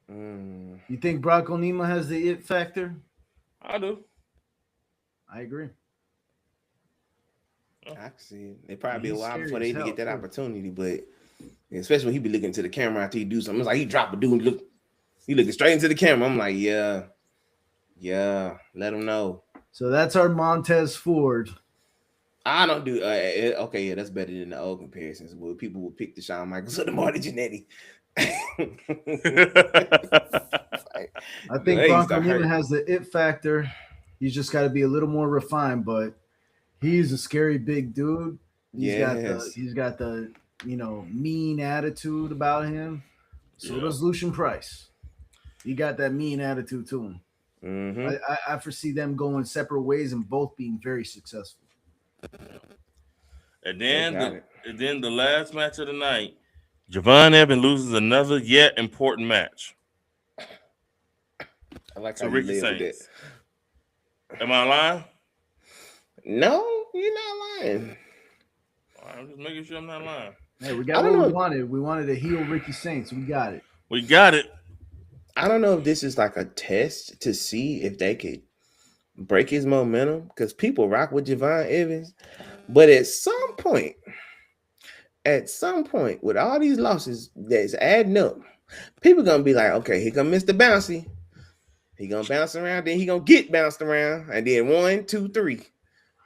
[SPEAKER 3] You think Bronco Nima has the it factor?
[SPEAKER 1] I do.
[SPEAKER 3] I agree.
[SPEAKER 2] I can see it. It probably be a while before they even get that opportunity, but especially when he be looking to the camera after he do something. It's like he drop a dude, he looking straight into the camera. I'm like, yeah, let him know.
[SPEAKER 3] So that's our Montez Ford.
[SPEAKER 2] I don't do okay, yeah, that's better than the old comparisons where people will pick the Shawn Michaels or the Marty Jannetty.
[SPEAKER 3] I think Bronco Newman has the it factor. He's just got to be a little more refined, but he's a scary big dude. He's got the mean attitude about him. So does Lucian Price. He got that mean attitude to him.
[SPEAKER 2] Mm-hmm.
[SPEAKER 3] I foresee them going separate ways and both being very successful.
[SPEAKER 1] And then the last match of the night, Javon Evans loses another yet important match.
[SPEAKER 2] I like how you labeled it.
[SPEAKER 1] Am I lying?
[SPEAKER 2] No, you're not lying.
[SPEAKER 1] I'm just making sure I'm not lying.
[SPEAKER 3] Hey, we got what we wanted. We wanted to heal Ricky Saints. We got it.
[SPEAKER 1] We got it.
[SPEAKER 2] I don't know if this is like a test to see if they could break his momentum because people rock with Javon Evans. But at some point, with all these losses that's adding up, people going to be like, okay, here come Mr. Bouncy. He going to bounce around, then he going to get bounced around. And then 1, 2, 3.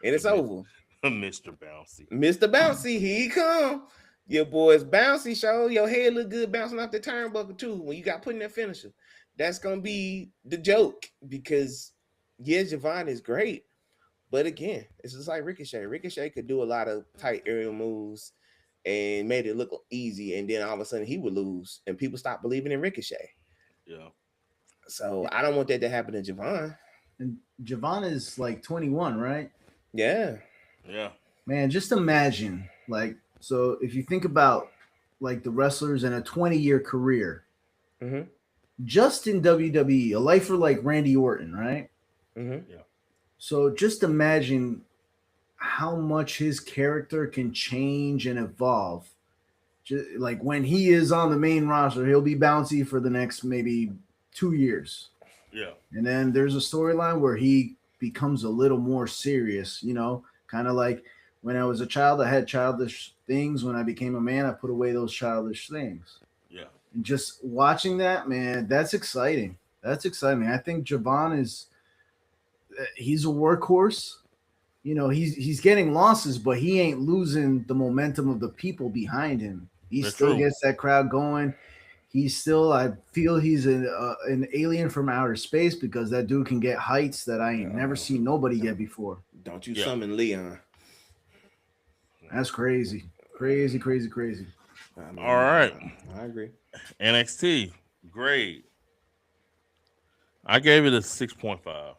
[SPEAKER 2] and it's over.
[SPEAKER 1] Mr. Bouncy.
[SPEAKER 2] Mr. Bouncy, here he come. Your boy's bouncy show. Your head look good bouncing off the turnbuckle too. When you got put in that finisher, that's gonna be the joke because Javon is great, but again, it's just like Ricochet. Ricochet could do a lot of tight aerial moves and made it look easy, and then all of a sudden he would lose, and people stop believing in Ricochet.
[SPEAKER 1] Yeah.
[SPEAKER 2] So I don't want that to happen to Javon.
[SPEAKER 3] And Javon is like 21, right?
[SPEAKER 2] Yeah.
[SPEAKER 1] Yeah.
[SPEAKER 3] Man, just imagine, like, so if you think about like the wrestlers in a 20-year career,
[SPEAKER 2] Mm-hmm.
[SPEAKER 3] just in WWE, a lifer like Randy Orton, right?
[SPEAKER 2] Mm-hmm.
[SPEAKER 1] Yeah.
[SPEAKER 3] So just imagine how much his character can change and evolve. Just, like when he is on the main roster, he'll be bouncy for the next maybe 2 years.
[SPEAKER 1] Yeah.
[SPEAKER 3] And then there's a storyline where he becomes a little more serious, kind of like when I was a child, I had childish things. When I became a man, I put away those childish things.
[SPEAKER 1] Yeah.
[SPEAKER 3] And just watching that, man, that's exciting. That's exciting. I think Javon he's a workhorse. He's getting losses, but he ain't losing the momentum of the people behind him. He
[SPEAKER 1] That's
[SPEAKER 3] still
[SPEAKER 1] true.
[SPEAKER 3] gets that crowd going. I feel he's an alien from outer space because that dude can get heights that I ain't never seen nobody get before.
[SPEAKER 2] Don't you
[SPEAKER 1] Yeah.
[SPEAKER 2] summon Leon?
[SPEAKER 3] That's crazy. Crazy, crazy, crazy.
[SPEAKER 2] I mean,
[SPEAKER 1] All right.
[SPEAKER 2] I agree.
[SPEAKER 1] NXT grade. I gave it a 6.5.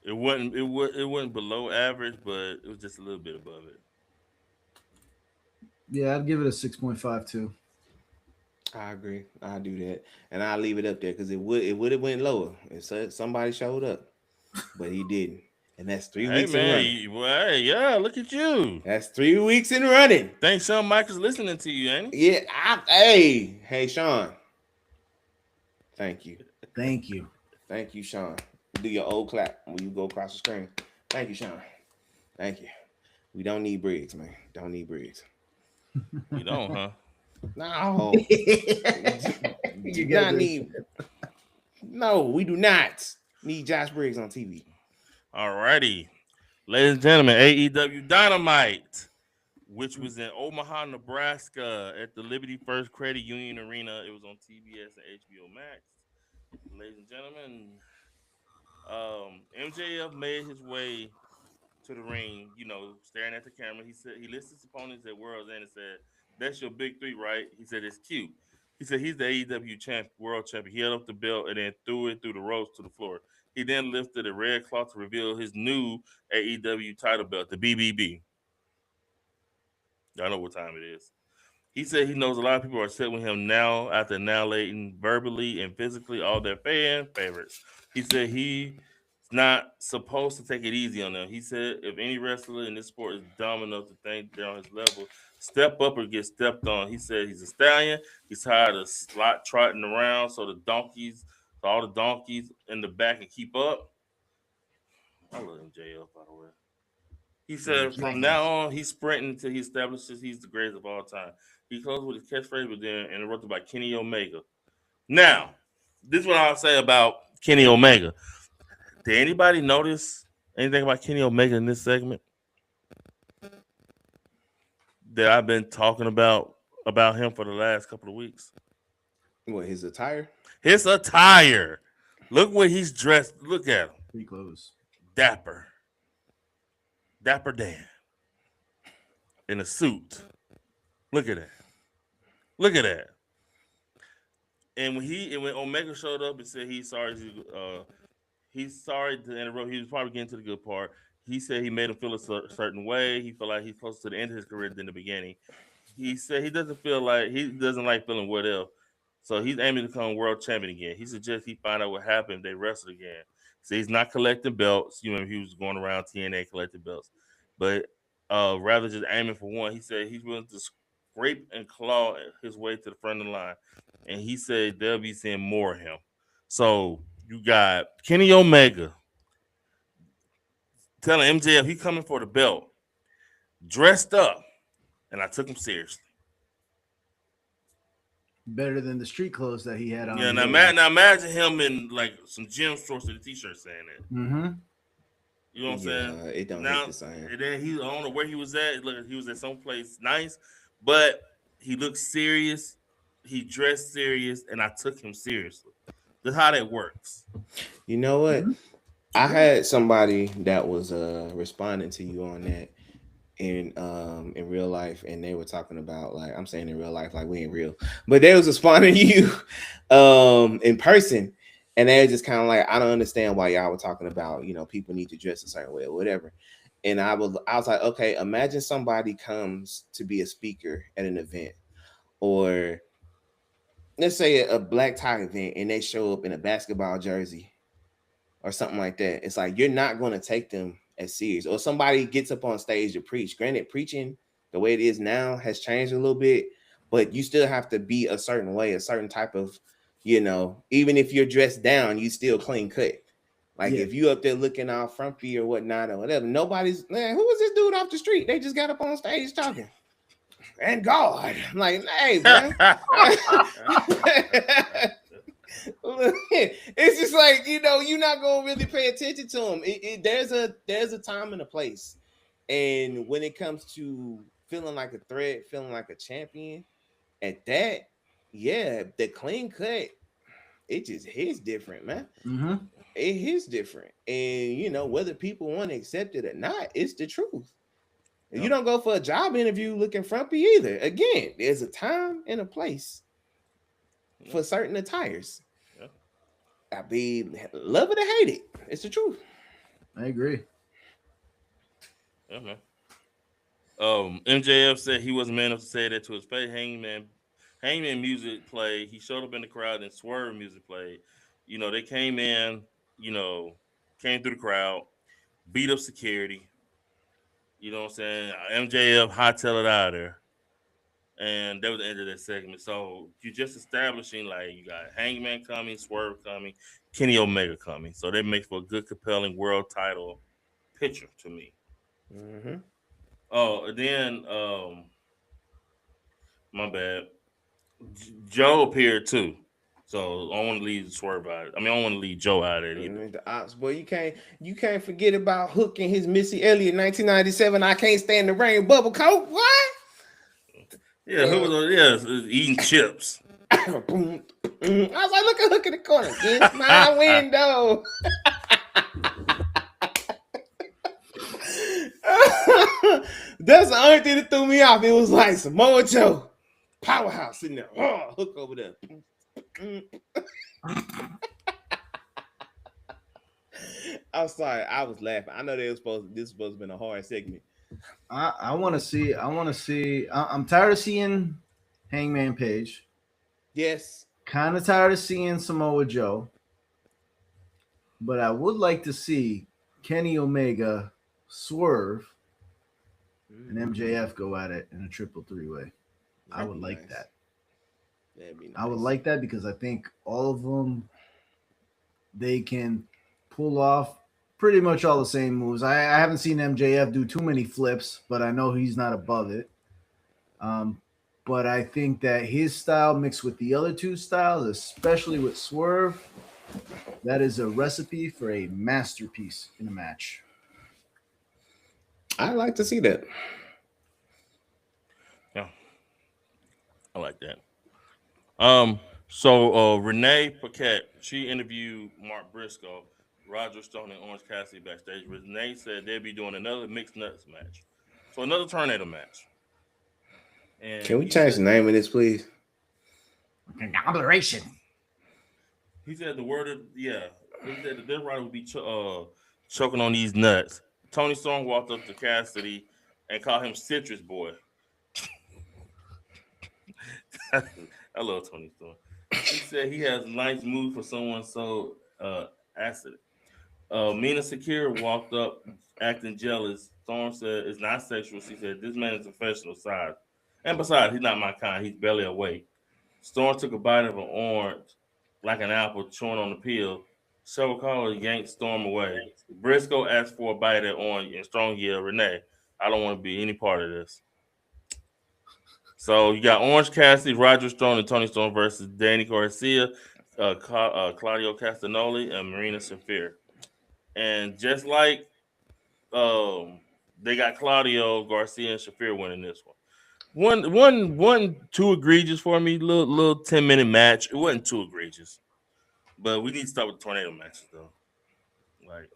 [SPEAKER 1] It wasn't below average, but it was just a little bit above it.
[SPEAKER 3] Yeah, I'd give it a 6.5 too.
[SPEAKER 2] I agree. I'll do that, and I'll leave it up there because it would have went lower if somebody showed up, but he didn't, and that's 3
[SPEAKER 1] Hey
[SPEAKER 2] weeks in
[SPEAKER 1] man,
[SPEAKER 2] running.
[SPEAKER 1] hey, yeah, look at you.
[SPEAKER 2] That's 3 weeks in running.
[SPEAKER 1] Thanks, Shawn Michaels listening to you, ain't he?
[SPEAKER 2] Yeah. Hey, Sean. Thank you,
[SPEAKER 3] Thank you.
[SPEAKER 2] Sean. Do your old clap when you go across the screen. Thank you, Sean. Thank you. We don't need Briggs, man. Don't need Briggs.
[SPEAKER 1] You don't, huh?
[SPEAKER 2] No.
[SPEAKER 3] You
[SPEAKER 2] Do
[SPEAKER 3] gotta
[SPEAKER 2] not
[SPEAKER 3] do
[SPEAKER 2] need. No, we do not need Josh Briggs on TV.
[SPEAKER 1] Alrighty. Ladies and gentlemen, AEW Dynamite, which was in Omaha, Nebraska at the Liberty First Credit Union Arena. It was on TBS and HBO Max. Ladies and gentlemen, MJF made his way to the ring, staring at the camera. He said he listed his opponents at World's End and said, "That's your big three, right?" He said, "It's cute." He said he's the AEW world champion. He held up the belt and then threw it through the ropes to the floor. He then lifted a red cloth to reveal his new AEW title belt, the BBB. Y'all know what time it is. He said he knows a lot of people are upset with him now after annihilating verbally and physically all their fan favorites. He said he's not supposed to take it easy on them. He said if any wrestler in this sport is dumb enough to think they're on his level, step up or get stepped on. He said he's a stallion. He's tired of slot trotting around so all the donkeys in the back can keep up. I love MJF, by the way. He said from now on, he's sprinting until he establishes he's the greatest of all time. He closed with his catchphrase, but then interrupted by Kenny Omega. Now, this is what I'll say about Kenny Omega. Did anybody notice anything about Kenny Omega in this segment that I've been talking about him for the last couple of weeks?
[SPEAKER 2] What, his attire?
[SPEAKER 1] His attire. Look what he's dressed. Look at him.
[SPEAKER 3] Pretty close.
[SPEAKER 1] Dapper Dan. In a suit. Look at that. Look at that. And when Omega showed up and said he's sorry to interrupt, he was probably getting to the good part. He said he made him feel a certain way. He felt like he's closer to the end of his career than the beginning. He said he doesn't like feeling what if. So he's aiming to become world champion again. He suggests he find out what happened if they wrestle again. So he's not collecting belts. You know, he was going around TNA collecting belts. But rather just aiming for one, he said he's willing to scrape and claw his way to the front of the line. And he said they'll be seeing more of him. So you got Kenny Omega telling MJF he coming for the belt, dressed up, and I took him seriously.
[SPEAKER 3] Better than the street clothes that he had on.
[SPEAKER 1] Yeah, now imagine him in like some gym shorts and a t-shirt saying that.
[SPEAKER 3] Mm-hmm.
[SPEAKER 1] You know what I'm
[SPEAKER 2] Yeah,
[SPEAKER 1] saying?
[SPEAKER 2] it don't hit
[SPEAKER 1] Now,
[SPEAKER 2] the same.
[SPEAKER 1] and then he, I don't know where he was at. Look, he was at some place nice, but he looked serious. He dressed serious, and I took him seriously. That's how that works.
[SPEAKER 2] You know what?
[SPEAKER 3] Mhm.
[SPEAKER 2] I
[SPEAKER 3] Agree.
[SPEAKER 2] had somebody that was responding to you on that in real life, and they were talking about, like, I'm saying in real life like we ain't real, but they was responding to you in person, and they were just kind of like, I don't understand why y'all were talking about, people need to dress a certain way or whatever. And I was like, okay, imagine somebody comes to be a speaker at an event, or let's say a black tie event, and they show up in a basketball jersey or something like that. It's like you're not going to take them as serious. Or somebody gets up on stage to preach. Granted, preaching the way it is now has changed a little bit, but you still have to be a certain way, a certain type of, even if you're dressed down, you still clean cut. Like
[SPEAKER 3] Yeah.
[SPEAKER 2] if you up there looking all frumpy or whatnot or whatever, nobody's, man, who was this dude off the street? They just got up on stage talking. And God, I'm like, hey, bro. It's just like, you're not gonna really pay attention to them. There's a time and a place, and when it comes to feeling like a threat, feeling like a champion, at that, yeah, the clean cut, it just hits different, man.
[SPEAKER 3] Mm-hmm.
[SPEAKER 2] It hits different, and whether people want to accept it or not, it's the truth. You
[SPEAKER 1] Yep.
[SPEAKER 2] don't go for a job interview looking frumpy either. Again, there's a time and a place
[SPEAKER 1] Yep.
[SPEAKER 2] for certain attires.
[SPEAKER 1] Yep.
[SPEAKER 2] I mean, love it or hate it. It's the truth.
[SPEAKER 3] I agree.
[SPEAKER 1] Yeah, man. MJF said he wasn't man enough to say that to his face. Hangman music played. He showed up in the crowd and Swerve music played. They came in, you know, came through the crowd, beat up security. You know what I'm saying? MJF hightailed it out of there. And that was the end of that segment. So you're just establishing, like, you got Hangman coming, Swerve coming, Kenny Omega coming. So that makes for a good, compelling world title picture to me.
[SPEAKER 2] Mm-hmm.
[SPEAKER 1] Oh, and then my bad. Joe appeared too. So I don't want to leave Swerve out. I mean, I don't want to leave Joe out of it either.
[SPEAKER 2] The ops, boy, you can't forget about Hook and his Missy Elliott 1997. I can't stand the rain bubble coat. What?
[SPEAKER 1] Yeah, who was eating chips.
[SPEAKER 2] Boom. I was like, look at Hook in the corner against my window. That's the only thing that threw me off. It was like Samoa Joe, powerhouse sitting there. Oh, Hook over there. I'm sorry, I was laughing. I know this was supposed to be a hard segment.
[SPEAKER 3] I want to see. I'm tired of seeing Hangman Page.
[SPEAKER 2] Yes.
[SPEAKER 3] Kind of tired of seeing Samoa Joe. But I would like to see Kenny Omega, Swerve, and MJF go at it in a triple three-way. I would like that.
[SPEAKER 2] That'd be nice.
[SPEAKER 3] I would like that because I think all of them, they can pull off pretty much all the same moves. I haven't seen MJF do too many flips, but I know he's not above it. But I think that his style mixed with the other two styles, especially with Swerve, that is a recipe for a masterpiece in a match.
[SPEAKER 2] I'd like to see that.
[SPEAKER 1] Yeah, I like that. Renee Paquette, she interviewed Mark Briscoe, Roger Stone, and Orange Cassidy backstage. Renee said they'll be doing another mixed nuts match, so another tornado match. And
[SPEAKER 2] Can we change the name of this, please?
[SPEAKER 3] Conglomeration.
[SPEAKER 1] he said the word of he said the Death Rider would be choking on these nuts. Tony Storm walked up to Cassidy and called him Citrus Boy. I love Tony Storm. He said he has a nice mood for someone so acid. Mina Sakura walked up acting jealous. Storm said it's not sexual. She said this man is a professional side. And besides, he's not my kind. He's barely awake. Storm took a bite of an orange like an apple, chewing on the peel. Several callers yanked Storm away. Briscoe asked for a bite of orange, and Storm yelled, Renee, I don't want to be any part of this. So you got Orange Cassidy, Roger Strong, and Tony Storm versus Danny Garcia, Claudio Castagnoli, and Marina Shafir. And just like they got Claudio Garcia and Shafir winning this one. One too egregious for me. Little 10-minute match. It wasn't too egregious, but we need to start with the tornado matches though. Like,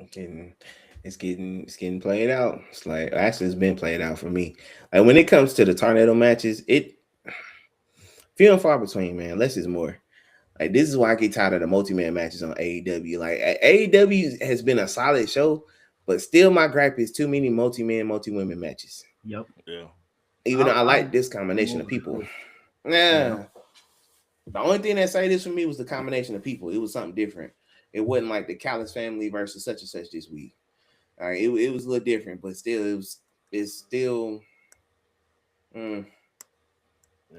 [SPEAKER 2] It's getting played out. It's like actually it's been played out for me. Like when it comes to the tornado matches, it few and far between, man. Less is more. Like this is why I get tired of the multi-man matches on AEW. Like AEW has been a solid show, but still my gripe is too many multi-man, multi-women matches.
[SPEAKER 3] Yep.
[SPEAKER 1] yeah,
[SPEAKER 2] Even though I like this combination of people. Yeah. The only thing that say this for me was the combination of people. It was something different. It wasn't like the Callis family versus such and such this week. All right, it was a little different, but still, it's still. We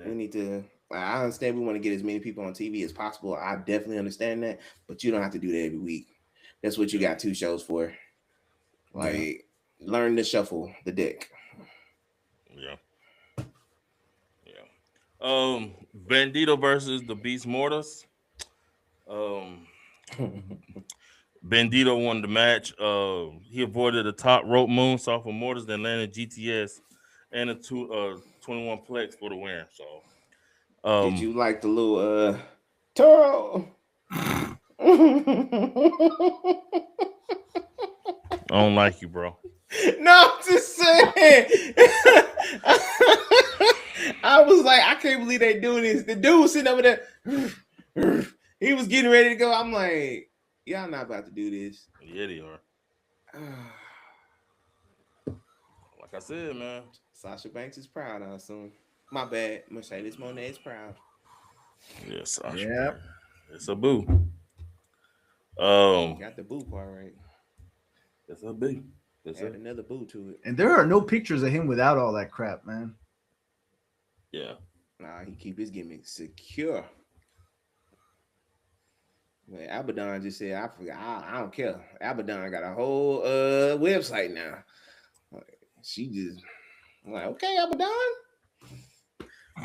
[SPEAKER 2] need to. I understand we want to get as many people on TV as possible. I definitely understand that, but you don't have to do that every week. That's what you got 2 shows for. Like, learn to shuffle the deck.
[SPEAKER 1] yeah. Bandito versus the Beast Mortis. Bandito won the match. He avoided a top rope moonsault for Mortis, then landed GTS and a 21 plex for the win. So,
[SPEAKER 2] Did you like the little Toro?
[SPEAKER 1] I don't like you, bro.
[SPEAKER 2] No, I'm just saying. I was like, I can't believe they doing this. The dude was sitting over there. He was getting ready to go. I'm like, y'all not about to do this.
[SPEAKER 1] Yeah, they are. Like I said, man.
[SPEAKER 2] Sasha Banks is proud, I assume. My bad. Mercedes Monet is proud.
[SPEAKER 1] Yeah, Sasha.
[SPEAKER 3] Yeah.
[SPEAKER 1] It's a boo.
[SPEAKER 2] Got the boo part right.
[SPEAKER 1] It's a boo.
[SPEAKER 2] Add another boo to it.
[SPEAKER 3] And there are no pictures of him without all that crap, man.
[SPEAKER 1] Yeah.
[SPEAKER 2] Nah, he keep his gimmick secure. Man, Abaddon just said, I forgot. I don't care. Abaddon got a whole website now. She just like, okay, Abaddon.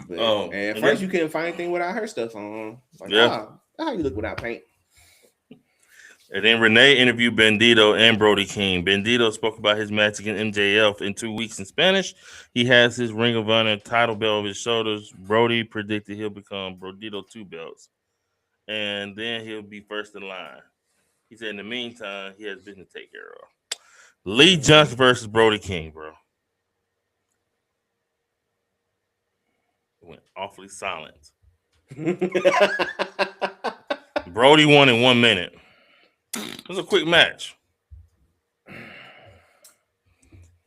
[SPEAKER 2] But at first you couldn't find anything without her stuff on. Like, how you look without paint?
[SPEAKER 1] And then Renee interviewed Bandito and Brody King. Bandito spoke about his match against MJF in 2 weeks in Spanish. He has his Ring of Honor title belt over his shoulders. Brody predicted he'll become Brodito 2 belts. And then he'll be first in line. He said in the meantime, he has business to take care of. Lee Johnson versus Brody King, bro. It went awfully silent. Brody won in 1 minute. It was a quick match.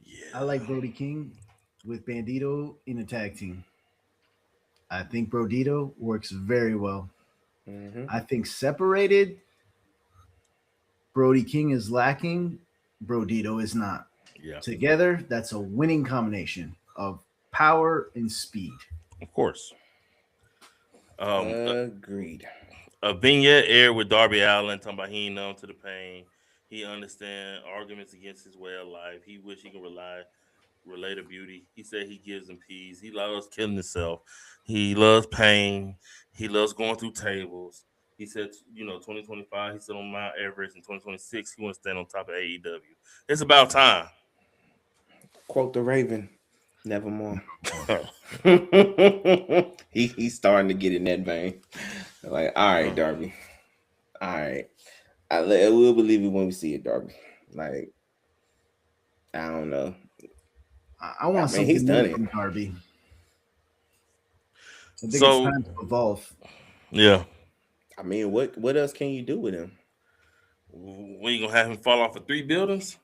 [SPEAKER 3] Yeah. I like Brody King with Bandito in a tag team. I think Brodito works very well. Mm-hmm. I think separated, Brody King is lacking. Brodito is not.
[SPEAKER 1] Yeah.
[SPEAKER 3] Together, that's a winning combination of power and speed.
[SPEAKER 1] Of course.
[SPEAKER 2] Agreed.
[SPEAKER 1] A vignette aired with Darby Allin talking about he ain't numb to the pain. He understand arguments against his way of life. He wish he can relate to beauty. He said he gives him peace. He loves killing himself. He loves pain. He loves going through tables. He said, 2025, he said on Mount Everest. In 2026, he wants to stand on top of AEW. It's about time.
[SPEAKER 2] Quote the Raven. Nevermore. He's starting to get in that vein. Like, all right, Darby. All right. We'll believe it when we see it, Darby. Like, I don't know.
[SPEAKER 3] I want something
[SPEAKER 2] he's done
[SPEAKER 3] from Darby. I think it's time to evolve.
[SPEAKER 1] Yeah.
[SPEAKER 2] I mean, what else can you do with him?
[SPEAKER 1] What, you gonna have him fall off of 3 buildings?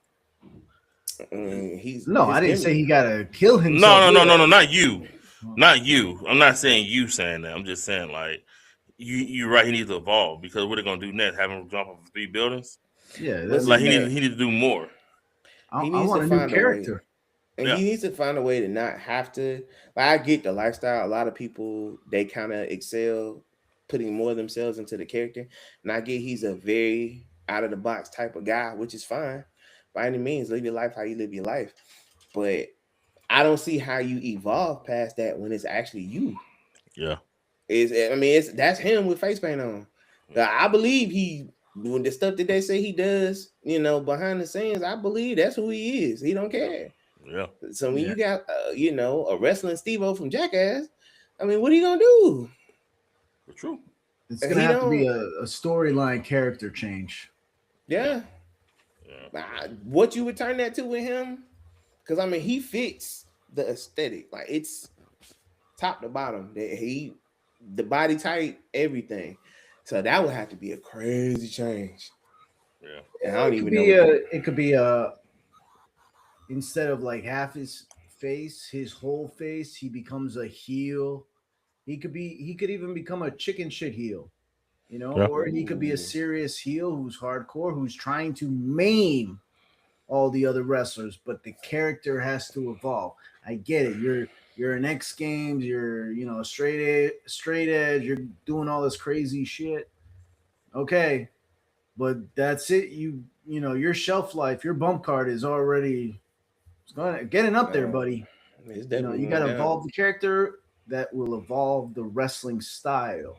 [SPEAKER 3] I didn't say he gotta kill himself.
[SPEAKER 1] No, not you. Not you. I'm not saying you saying that. I'm just saying like you're right. He needs to evolve because what are they gonna do next? Have him jump off of 3 buildings?
[SPEAKER 3] Yeah,
[SPEAKER 1] that's like he needs to do more.
[SPEAKER 2] He needs to find a character, and he needs to find a way to not have to. Like, I get the lifestyle. A lot of people they kind of excel putting more of themselves into the character, and I get he's a very out of the box type of guy, which is fine. By any means, live your life how you live your life. But I don't see how you evolve past that when it's actually you.
[SPEAKER 1] Yeah.
[SPEAKER 2] That's him with face paint on. I believe he when the stuff that they say he does, behind the scenes, I believe that's who he is. He don't
[SPEAKER 1] Yeah.
[SPEAKER 2] care.
[SPEAKER 1] Yeah.
[SPEAKER 2] So when
[SPEAKER 3] Yeah.
[SPEAKER 2] you got, a wrestling Steve-O from Jackass, I mean, what are you gonna do?
[SPEAKER 1] For true.
[SPEAKER 3] It's gonna
[SPEAKER 2] He
[SPEAKER 3] have to be
[SPEAKER 2] don't.
[SPEAKER 3] a storyline character change.
[SPEAKER 1] Yeah.
[SPEAKER 2] Yeah.
[SPEAKER 1] Yeah.
[SPEAKER 2] What you would turn that to with him? Because I mean, he fits the aesthetic. Like it's top to bottom. The body type, everything. So that would have to be a crazy change.
[SPEAKER 1] Yeah.
[SPEAKER 2] And I don't
[SPEAKER 3] It could
[SPEAKER 2] even know
[SPEAKER 3] be
[SPEAKER 2] what.
[SPEAKER 3] instead of like half his face, his whole face, he becomes a heel. He could even become a chicken shit heel,
[SPEAKER 1] Yeah.
[SPEAKER 3] or he could be a
[SPEAKER 2] Ooh.
[SPEAKER 3] serious heel who's hardcore, who's trying to maim all the other wrestlers, but the character has to evolve. I get it. You're an X Games. You're a straight edge. You're doing all this crazy shit. Okay, but that's it. Your shelf life, your bump card is already getting up there,
[SPEAKER 2] No,
[SPEAKER 3] buddy.
[SPEAKER 2] it's
[SPEAKER 3] You
[SPEAKER 2] definitely
[SPEAKER 3] got
[SPEAKER 2] going
[SPEAKER 3] to
[SPEAKER 2] down.
[SPEAKER 3] evolve the character that will evolve the wrestling style.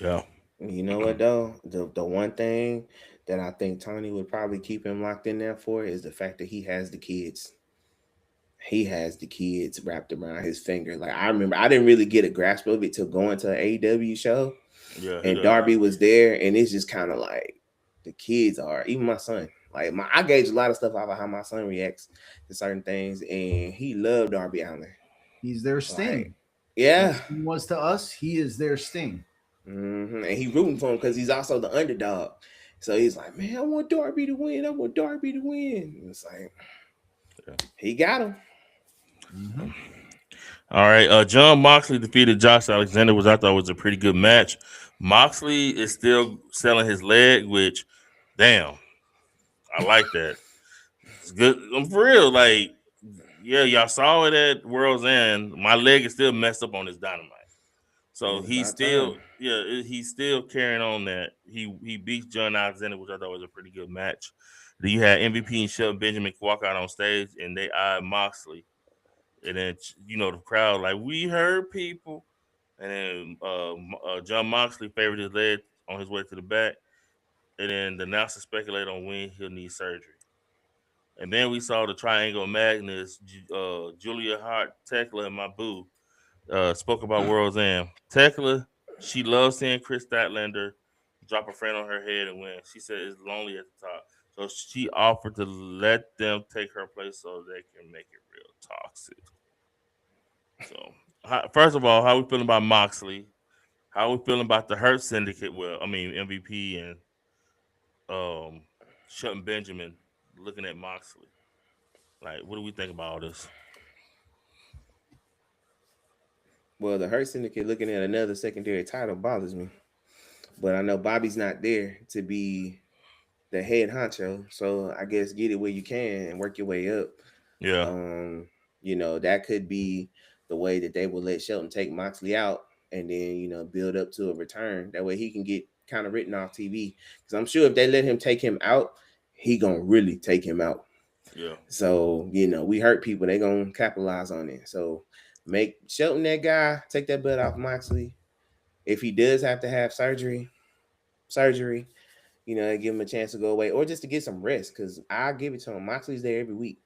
[SPEAKER 1] Yeah.
[SPEAKER 2] You know what though? The one thing that I think Tony would probably keep him locked in there for is the fact that he has the kids. He has the kids wrapped around his finger. Like I remember, I didn't really get a grasp of it till going to an AEW show,
[SPEAKER 1] Yeah. He
[SPEAKER 2] and
[SPEAKER 1] does.
[SPEAKER 2] Darby was there, and it's just kind of like the kids are. Even my son, like I gauge a lot of stuff out of how my son reacts to certain things, and he loved Darby Allin.
[SPEAKER 3] He's their
[SPEAKER 2] Like,
[SPEAKER 3] Sting. What
[SPEAKER 2] yeah,
[SPEAKER 3] Sting was to us, he is their Sting.
[SPEAKER 2] and he rooting for him because he's also the underdog. So he's like, man, I want Darby to win. I want Darby to win. And it's like
[SPEAKER 1] Yeah.
[SPEAKER 2] he got him.
[SPEAKER 3] Hmm.
[SPEAKER 1] All right. John Moxley defeated Josh Alexander, which I thought was a pretty good match. Moxley is still selling his leg, which, damn, I like that. It's good. I'm for real. Like, yeah, y'all saw it at World's End. My leg is still messed up on this Dynamite. So
[SPEAKER 2] It's
[SPEAKER 1] he's
[SPEAKER 2] about time.
[SPEAKER 1] still, yeah, he's still carrying on that. He beats John Alexander, which I thought was a pretty good match. Then you had MVP and Shelton Benjamin walk out on stage, and they eyed Moxley, and then the crowd like we heard people, and then John Moxley favored his leg on his way to the back, and then the announcer speculated on when he'll need surgery. And then we saw the Triangle of Magnus, Julia Hart, Tekla, and my boo spoke about World's End. Tekla, she loves seeing Chris Statlander drop a friend on her head and win. She said it's lonely at the top. So she offered to let them take her place so they can make it real toxic. So, first of all, how we feeling about Moxley? How we feeling about the Hurt Syndicate? Well, I mean MVP and um, Shelton Benjamin looking at Moxley. Like, what do we think about all this?
[SPEAKER 2] Well, the Hurt Syndicate looking at another secondary title bothers me. But I know Bobby's not there to be the head honcho. So I guess get it where you can and work your way up.
[SPEAKER 1] Yeah,
[SPEAKER 2] Um, that could be the way that they will let Shelton take Moxley out and then, build up to a return. That way he can get kind of written off TV. Because I'm sure if they let him take him out, he gonna really take him out.
[SPEAKER 1] yeah,
[SPEAKER 2] So, we hurt people, they gonna capitalize on it. So make Shelton that guy, take that butt off Moxley. If he does have to have surgery, give him a chance to go away or just to get some rest. Because I give it to him. Moxley's there every week.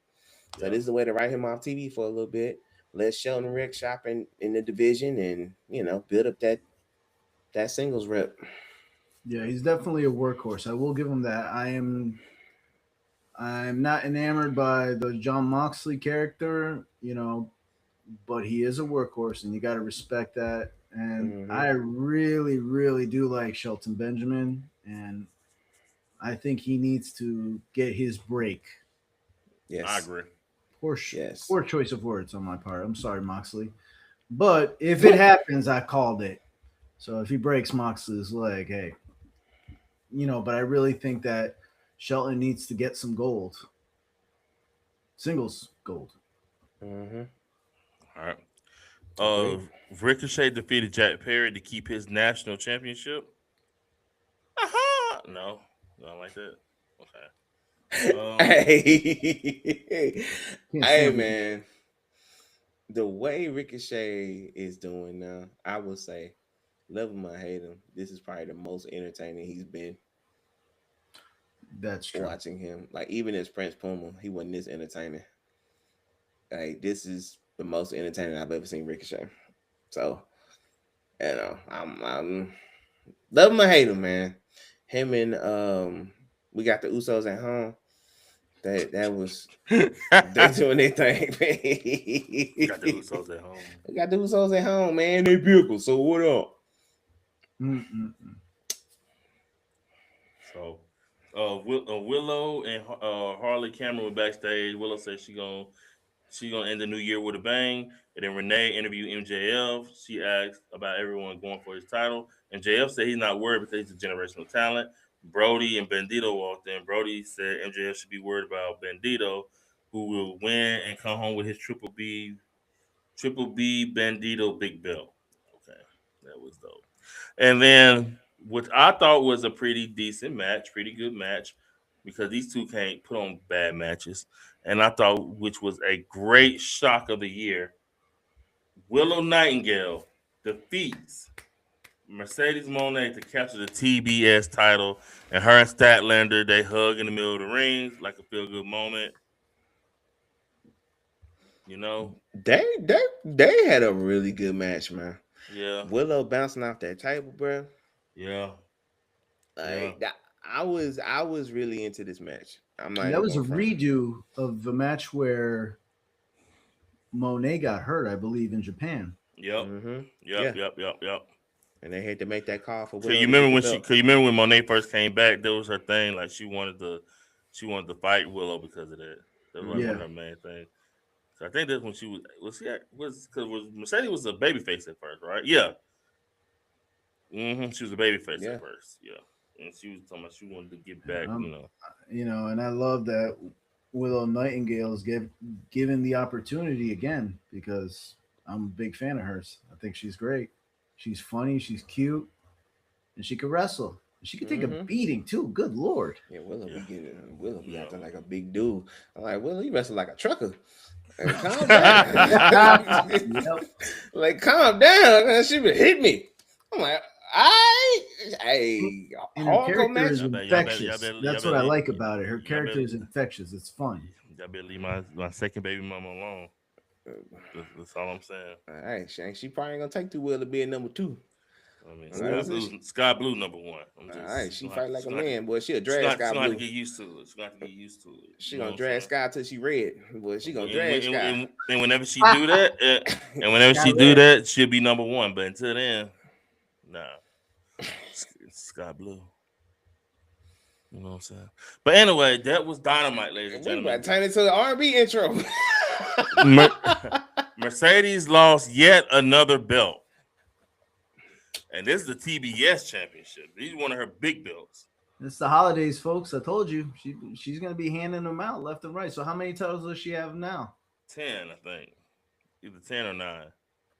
[SPEAKER 2] So
[SPEAKER 1] yeah.
[SPEAKER 2] this is the way to write him off TV for a little bit. Let Shelton Rick shop in the division and, build up that singles rep.
[SPEAKER 3] Yeah, he's definitely a workhorse. I will give him that. I'm not enamored by the John Moxley character, but he is a workhorse, and you got to respect that. And
[SPEAKER 2] Mm-hmm.
[SPEAKER 3] I really, really do like Shelton Benjamin, and I think he needs to get his break.
[SPEAKER 1] I
[SPEAKER 2] Yes.
[SPEAKER 1] agree.
[SPEAKER 2] Yes.
[SPEAKER 3] Poor choice of words on my part. I'm sorry, Moxley. But if it happens, I called it. So if he breaks Moxley's leg, hey, but I really think that Shelton needs to get some gold, singles gold.
[SPEAKER 2] Mm-hmm.
[SPEAKER 1] All right.
[SPEAKER 2] Agree.
[SPEAKER 1] Ricochet defeated Jack Perry to keep his national championship. No, not like that. Okay.
[SPEAKER 2] hey,
[SPEAKER 3] Can't
[SPEAKER 2] hey,
[SPEAKER 3] stand Ricky.
[SPEAKER 2] man. The way Ricochet is doing now, I would say, love him or hate him, this is probably the most entertaining he's been.
[SPEAKER 3] That's true.
[SPEAKER 2] watching him. Like even as Prince Puma, he wasn't this entertaining. Like this is the most entertaining I've ever seen Ricochet. So I'm love him or hate him, man. Him and we got the Usos at home. That was they doing their thing, man.
[SPEAKER 1] Got the Usos at home.
[SPEAKER 2] We got the Usos at home, man. They beautiful. So what up?
[SPEAKER 1] So, Willow and Harley Cameron were backstage. Willow said she gonna end the new year with a bang. And then Renee interviewed MJF. She asked about everyone going for his title. And JF said he's not worried because he's a generational talent. Brody and Bandito walked in. Brody said MJF should be worried about Bandito, who will win and come home with his Triple B Bandito big belt. Okay, that was dope. And then, which I thought was a pretty decent match, pretty good match, because these two can't put on bad matches. And I thought, which was a great shock of the year, Willow Nightingale defeats Mercedes Moné to capture the TBS title, and her and Statlander, they hug in the middle of the ring like a feel good moment. You know,
[SPEAKER 2] they had a really good match, man.
[SPEAKER 1] Yeah.
[SPEAKER 2] Willow bouncing off that table, bro.
[SPEAKER 1] Yeah.
[SPEAKER 2] Like I was really into this match. I'm not.
[SPEAKER 3] That was a redo of the match where Monet got hurt, I believe, in Japan.
[SPEAKER 1] Yep.
[SPEAKER 2] Mm-hmm.
[SPEAKER 1] Yep.
[SPEAKER 2] And they had to make that call for Willow.
[SPEAKER 1] Cause you remember when Monet first came back? That was her thing. Like she wanted to fight Willow because of that. That was like one of her main things. So I think that's when she was Mercedes was a babyface at first, right? Yeah. She was a babyface at first. Yeah. And she was talking about she wanted to get back,
[SPEAKER 3] and I love that Willow Nightingale is given the opportunity again because I'm a big fan of hers. I think she's great. She's funny, she's cute, and she can wrestle. She can take a beating too. Good Lord.
[SPEAKER 2] Yeah, Willow be acting like a big dude. I'm like, Willow, you wrestle like a trucker. Like, calm down. Like, calm down. She been hit me. I'm like,
[SPEAKER 3] and her character is infectious. That's what I like about it. Her character is infectious. It's fun.
[SPEAKER 1] Y'all better leave my second baby mama alone. That's all I'm saying.
[SPEAKER 2] All right, Shank. She probably ain't gonna take too well to be a number 2.
[SPEAKER 1] I mean, Sky Blue number 1.
[SPEAKER 2] All right, she fight like a man, boy. She'll drag Sky Blue.
[SPEAKER 1] She's gonna get used to it.
[SPEAKER 2] She gonna drag Sky till she red. Boy, she gonna drag Sky.
[SPEAKER 1] And whenever she do that, she'll be number 1. But until then, nah, it's Sky Blue. You know what I'm saying? But anyway, that was Dynamite, ladies and gentlemen.
[SPEAKER 2] We about to turn into the R&B intro.
[SPEAKER 1] Mercedes lost yet another belt. And this is the TBS championship. These are one of her big belts.
[SPEAKER 3] It's the holidays, folks. I told you. She's going to be handing them out left and right. So how many titles does she have now?
[SPEAKER 1] 10, I think. Either 10 or 9.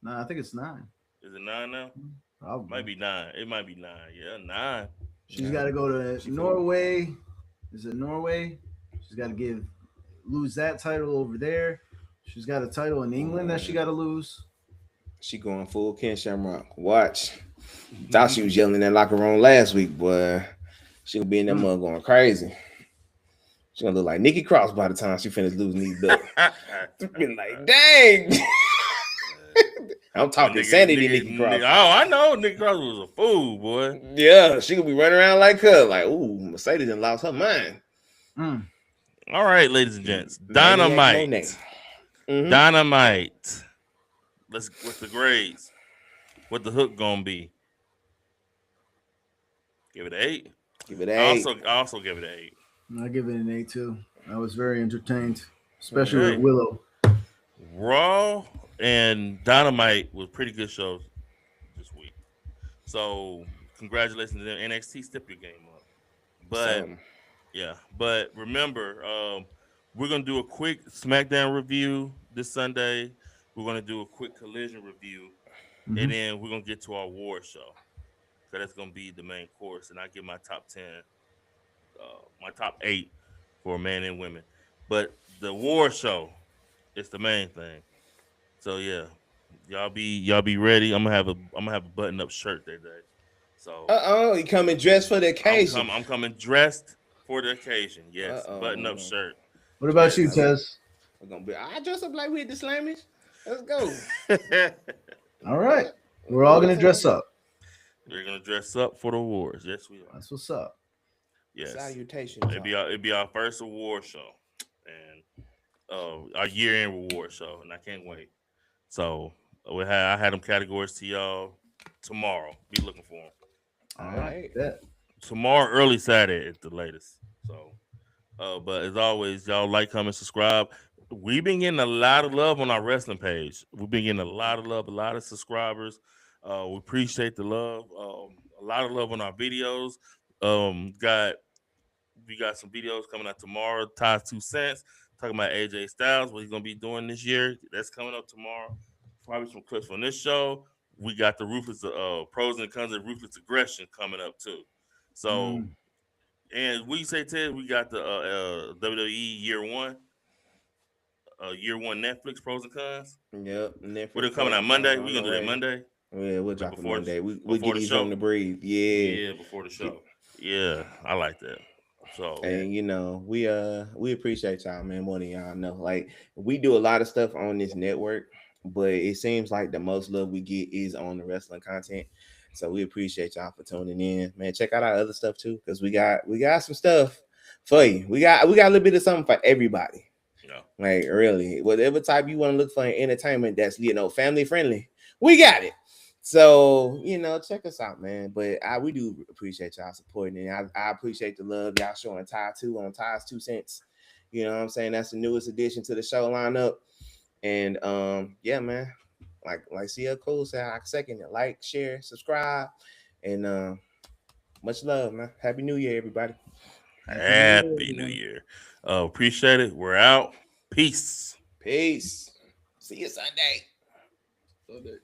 [SPEAKER 3] No, I think it's 9.
[SPEAKER 1] Is it 9 now?
[SPEAKER 3] Probably.
[SPEAKER 1] Might be 9. It might be 9. Yeah, 9.
[SPEAKER 3] She's got to go to Norway. Is it Norway? She's got to lose that title over there. She's got a title in England that she got to lose.
[SPEAKER 2] She going full Ken Shamrock. Watch. Thought she was yelling in that locker room last week, boy. She gonna be in that mug going crazy. She gonna look like Nikki Cross by the time she finished losing these belts. Been like, dang. I'm talking sanity, Nikki Cross.
[SPEAKER 1] Oh, I know Nikki Cross was a fool, boy.
[SPEAKER 2] Yeah, she gonna be running around like her, like, ooh, Mercedes done lost her mind.
[SPEAKER 1] All right, ladies and gents, Dynamite. Dynamite. What's the grades? What the hook gonna be? Give it an 8.
[SPEAKER 2] Give it an 8.
[SPEAKER 1] I also give it an 8.
[SPEAKER 3] I give it an 8 too. I was very entertained, especially with Willow.
[SPEAKER 1] Raw and Dynamite was pretty good shows this week. So congratulations to them. NXT, step your game up. But but remember, we're gonna do a quick SmackDown review this Sunday. We're gonna do a quick Collision review, and then we're gonna get to our war show. So that's gonna be the main course, and I give my top 10, my top 8 for men and women. But the war show is the main thing. So yeah, y'all be ready. I'm gonna have a button up shirt that day. So
[SPEAKER 2] you coming dressed for the occasion?
[SPEAKER 1] I'm coming dressed for the occasion. Yes, button up
[SPEAKER 2] Uh-oh.
[SPEAKER 1] shirt.
[SPEAKER 3] What about you,
[SPEAKER 2] Yes.
[SPEAKER 1] Yes.
[SPEAKER 3] Tez?
[SPEAKER 2] We're gonna be. I dress up like we at the Slamish. Let's go.
[SPEAKER 3] All right.
[SPEAKER 2] What?
[SPEAKER 3] We're all
[SPEAKER 2] What
[SPEAKER 3] gonna dress
[SPEAKER 2] time?
[SPEAKER 3] up.
[SPEAKER 1] We're gonna dress up for the awards. Yes, we are.
[SPEAKER 3] That's what's up.
[SPEAKER 1] Yes,
[SPEAKER 2] Salutations.
[SPEAKER 1] it'd be our first award show, and our year end reward show, and I can't wait. So I had them categories to y'all tomorrow. Be looking for them
[SPEAKER 3] All
[SPEAKER 2] All
[SPEAKER 3] right.
[SPEAKER 2] right.
[SPEAKER 3] Bet.
[SPEAKER 1] tomorrow, early Saturday at the latest. So, but as always, y'all like, comment, subscribe. We've been getting a lot of love on our wrestling page. We've been getting a lot of love, a lot of subscribers. We appreciate the love. A lot of love on our videos. Got We got some videos coming out tomorrow. Ty's 2 cents talking about AJ Styles, what he's gonna be doing this year. That's coming up tomorrow. Probably some clips from this show. We got the ruthless pros and cons of ruthless aggression coming up too. So,
[SPEAKER 3] Mm.
[SPEAKER 1] and we say Ted, we got the WWE year one Netflix pros and cons.
[SPEAKER 2] Yep.
[SPEAKER 1] We're
[SPEAKER 2] Netflix
[SPEAKER 1] gonna coming
[SPEAKER 2] pros
[SPEAKER 1] out
[SPEAKER 2] and cons
[SPEAKER 1] Monday.
[SPEAKER 2] on
[SPEAKER 1] We're
[SPEAKER 2] the
[SPEAKER 1] gonna do that
[SPEAKER 2] way.
[SPEAKER 1] Monday,
[SPEAKER 2] Yeah, we'll
[SPEAKER 1] like
[SPEAKER 2] drop it Monday. We
[SPEAKER 1] before
[SPEAKER 2] give
[SPEAKER 1] the
[SPEAKER 2] these room
[SPEAKER 1] show.
[SPEAKER 2] to breathe. Yeah.
[SPEAKER 1] Yeah, before the
[SPEAKER 2] Get-
[SPEAKER 1] show. Yeah, I like that. So
[SPEAKER 2] And we appreciate y'all, man, more than y'all know. Like we do a lot of stuff on this network, but it seems like the most love we get is on the wrestling content. So we appreciate y'all for tuning in, man. Check out our other stuff too, because we got some stuff for you. We got a little bit of something for everybody.
[SPEAKER 1] yeah.
[SPEAKER 2] Like really, whatever type you want to look for in entertainment that's family friendly, we got it. So check us out, man. But we do appreciate y'all supporting, and I appreciate the love y'all showing Ty too on Ty's 2 cents. You know what I'm saying? That's the newest addition to the show lineup. And yeah, man. Like CL Cole said, I second it. Like, share, subscribe, and much love, man. Happy New Year, everybody.
[SPEAKER 3] Happy New Year,
[SPEAKER 1] Happy New
[SPEAKER 3] everyone.
[SPEAKER 1] Year. Appreciate it. We're out. Peace.
[SPEAKER 2] Peace. See you Sunday.
[SPEAKER 3] Love it.